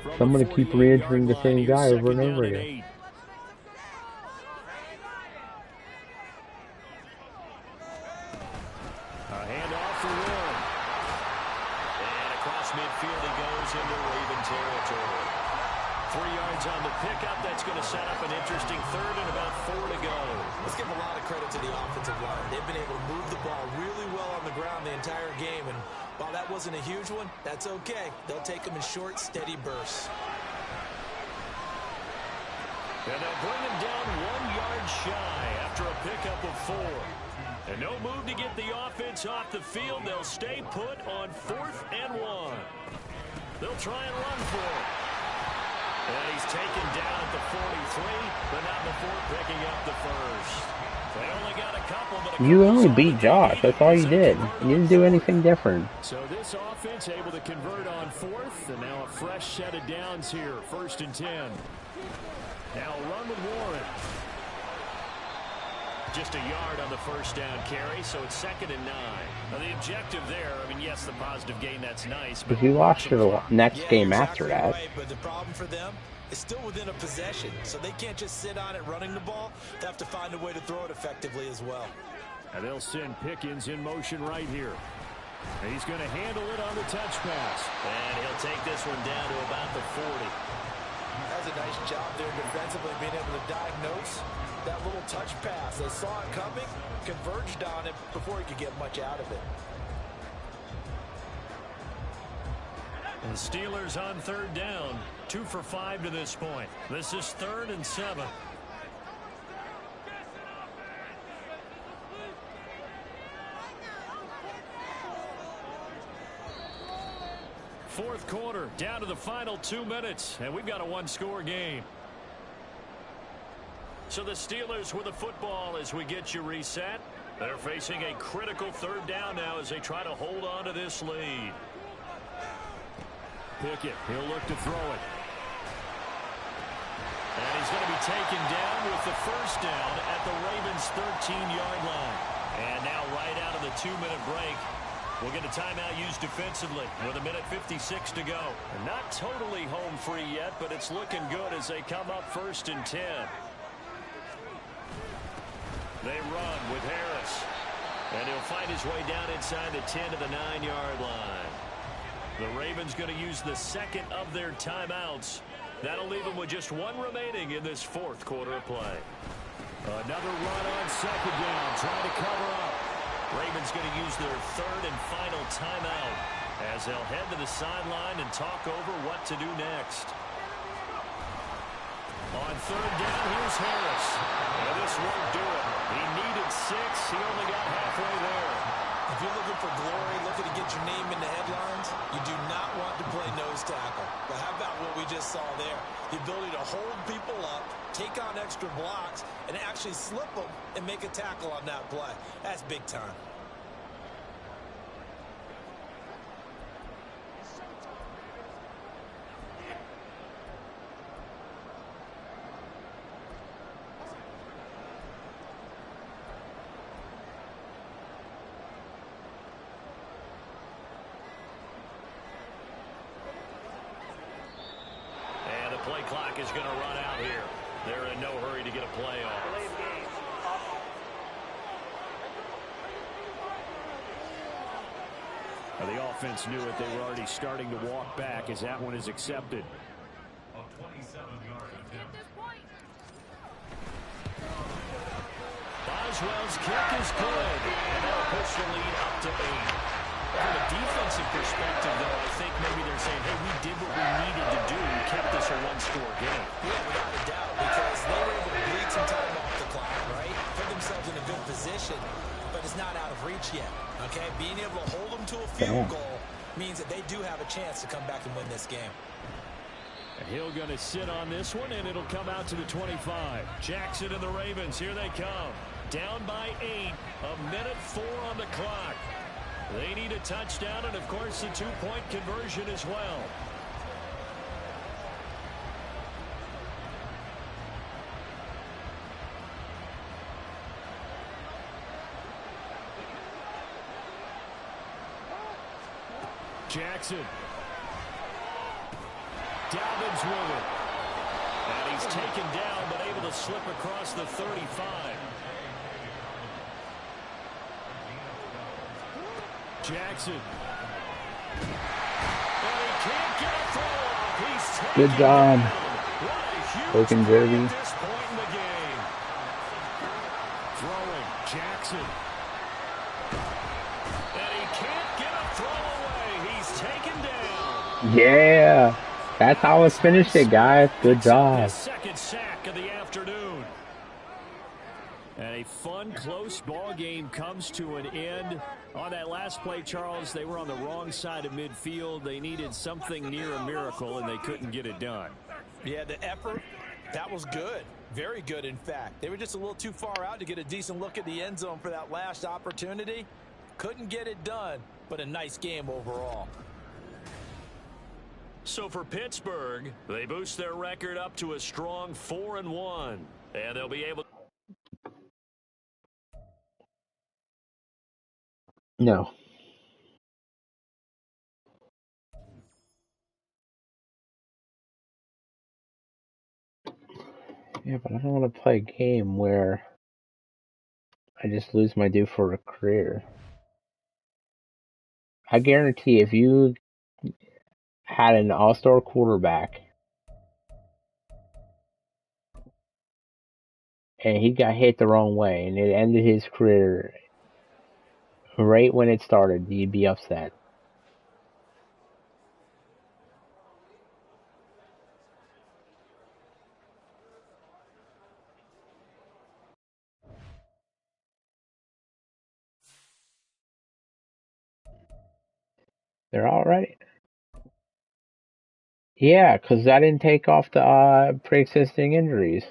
[SPEAKER 4] So I'm going to keep re-entering the same guy over and over again.
[SPEAKER 1] A handoff for Warren. And across midfield he goes into Raven territory. 3 yards on the pickup. That's going to set up an interesting third and about 4 to go.
[SPEAKER 3] Let's give a lot of credit to the offensive line. They've been able to move the ball really well on the ground the entire game. And while that wasn't a huge one, that's okay. They'll take them in short, steady bursts.
[SPEAKER 1] And they'll bring him down 1 yard shy after a pickup of 4. And no move to get the offense off the field. They'll stay put on 4th and 1. They'll try and run for it. And he's taken down at the 43, but not before picking up the first. They only got a couple, but
[SPEAKER 4] you only beat Josh. That's all you did. You didn't do anything different.
[SPEAKER 1] So this offense able to convert on 4th, and now a fresh set of downs here. 1st and 10. Now a run with Warren. Just a yard on the first down carry, so it's 2nd and 9. Now the objective there, I mean, yes, the positive gain, that's nice.
[SPEAKER 4] But you lost to the next game after that.
[SPEAKER 3] Right, but the problem for them is still within a possession, so they can't just sit on it running the ball. They have to find a way to throw it effectively as well.
[SPEAKER 1] And they'll send Pickens in motion right here. And he's going to handle it on the touch pass.
[SPEAKER 2] And he'll take this one down to about the 40.
[SPEAKER 3] That's a nice job there defensively, being able to diagnose that little touch pass. They saw it coming, converged on it before he could get much out of it.
[SPEAKER 1] And the Steelers on 3rd down. 2 for 5 to this point. This is 3rd and 7. Fourth quarter, down to the final 2 minutes, and we've got a 1-score game. So the Steelers with the football as we get you reset. They're facing a critical 3rd down now as they try to hold on to this lead. Pickett, he'll look to throw it. And he's going to be taken down with the first down at the Ravens' 13-yard line. And now right out of the 2-minute break, we'll get a timeout used defensively with 1:56 to go. And not totally home free yet, but it's looking good as they come up 1st and 10. They run with Harris. And he'll find his way down inside the 10 to the 9-yard line. The Ravens going to use the 2nd of their timeouts. That'll leave them with just 1 remaining in this 4th quarter of play. Another run on 2nd down, trying to cover up. Ravens going to use their 3rd and final timeout as they'll head to the sideline and talk over what to do next. On 3rd down, here's Harris. And this won't do it. He needed 6. He only got halfway there.
[SPEAKER 3] If you're looking for glory, looking to get your name in the headlines, you do not want to play nose tackle. But how about what we just saw there? The ability to hold people up, take on extra blocks, and actually slip them and make a tackle on that play. That's big time.
[SPEAKER 1] Play clock is going to run out here. They're in no hurry to get a play off. Now the offense knew it. They were already starting to walk back as that one is accepted. Boswell's kick is good. And they'll push the lead up to 8.
[SPEAKER 2] perspective, though, I think maybe they're saying, hey, we did what we needed to do, kept this a one-score game.
[SPEAKER 3] Yeah, without a doubt, because they were able to bleed some time off the clock, right? Put themselves in a good position, but it's not out of reach yet, okay? Being able to hold them to a field goal means that they do have a chance to come back and win this game.
[SPEAKER 1] And he'll going to sit on this one, and it'll come out to the 25. Jackson and the Ravens, here they come. Down by 8, 1:04 on the clock. They need a touchdown and, of course, a two-point conversion as well. Jackson. Dalvin's with it. And he's taken down, but able to slip across the 35. Jackson. And he can't get a throw off. He's
[SPEAKER 4] Good job.
[SPEAKER 1] Broken
[SPEAKER 4] Derby.
[SPEAKER 1] At this point in the game. Throwing. Jackson. And he can't get a throw away. He's taken down.
[SPEAKER 4] Yeah. That's how I finished it, guys. Good job.
[SPEAKER 1] His second sack of the afternoon. And a fun, close ball game comes to an end. On that last play, Charles, they were on the wrong side of midfield. They needed something near a miracle, and they couldn't get it done.
[SPEAKER 3] Yeah, the effort, that was good. Very good, in fact. They were just a little too far out to get a decent look at the end zone for that last opportunity. Couldn't get it done, but a nice game overall.
[SPEAKER 2] So for Pittsburgh, they boost their record up to a strong 4-1. And they'll be able.
[SPEAKER 4] No. Yeah, but I don't want to play a game where I just lose my due for a career. I guarantee if you had an all-star quarterback and he got hit the wrong way and it ended his career right when it started, you'd be upset. They're all right. Yeah, because I didn't take off the pre-existing injuries.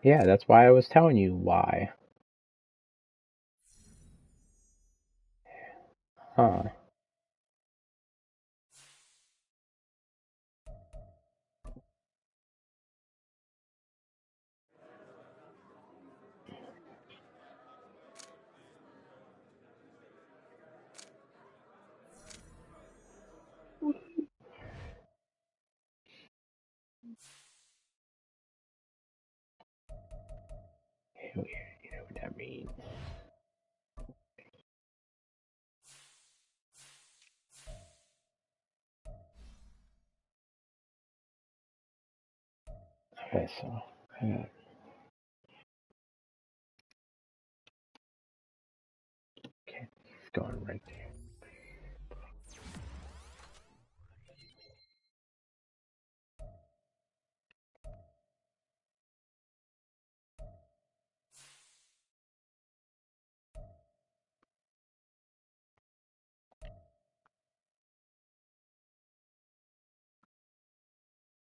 [SPEAKER 4] Yeah, that's why I was telling you why. Huh. You know what that means. Okay, so it's going right there.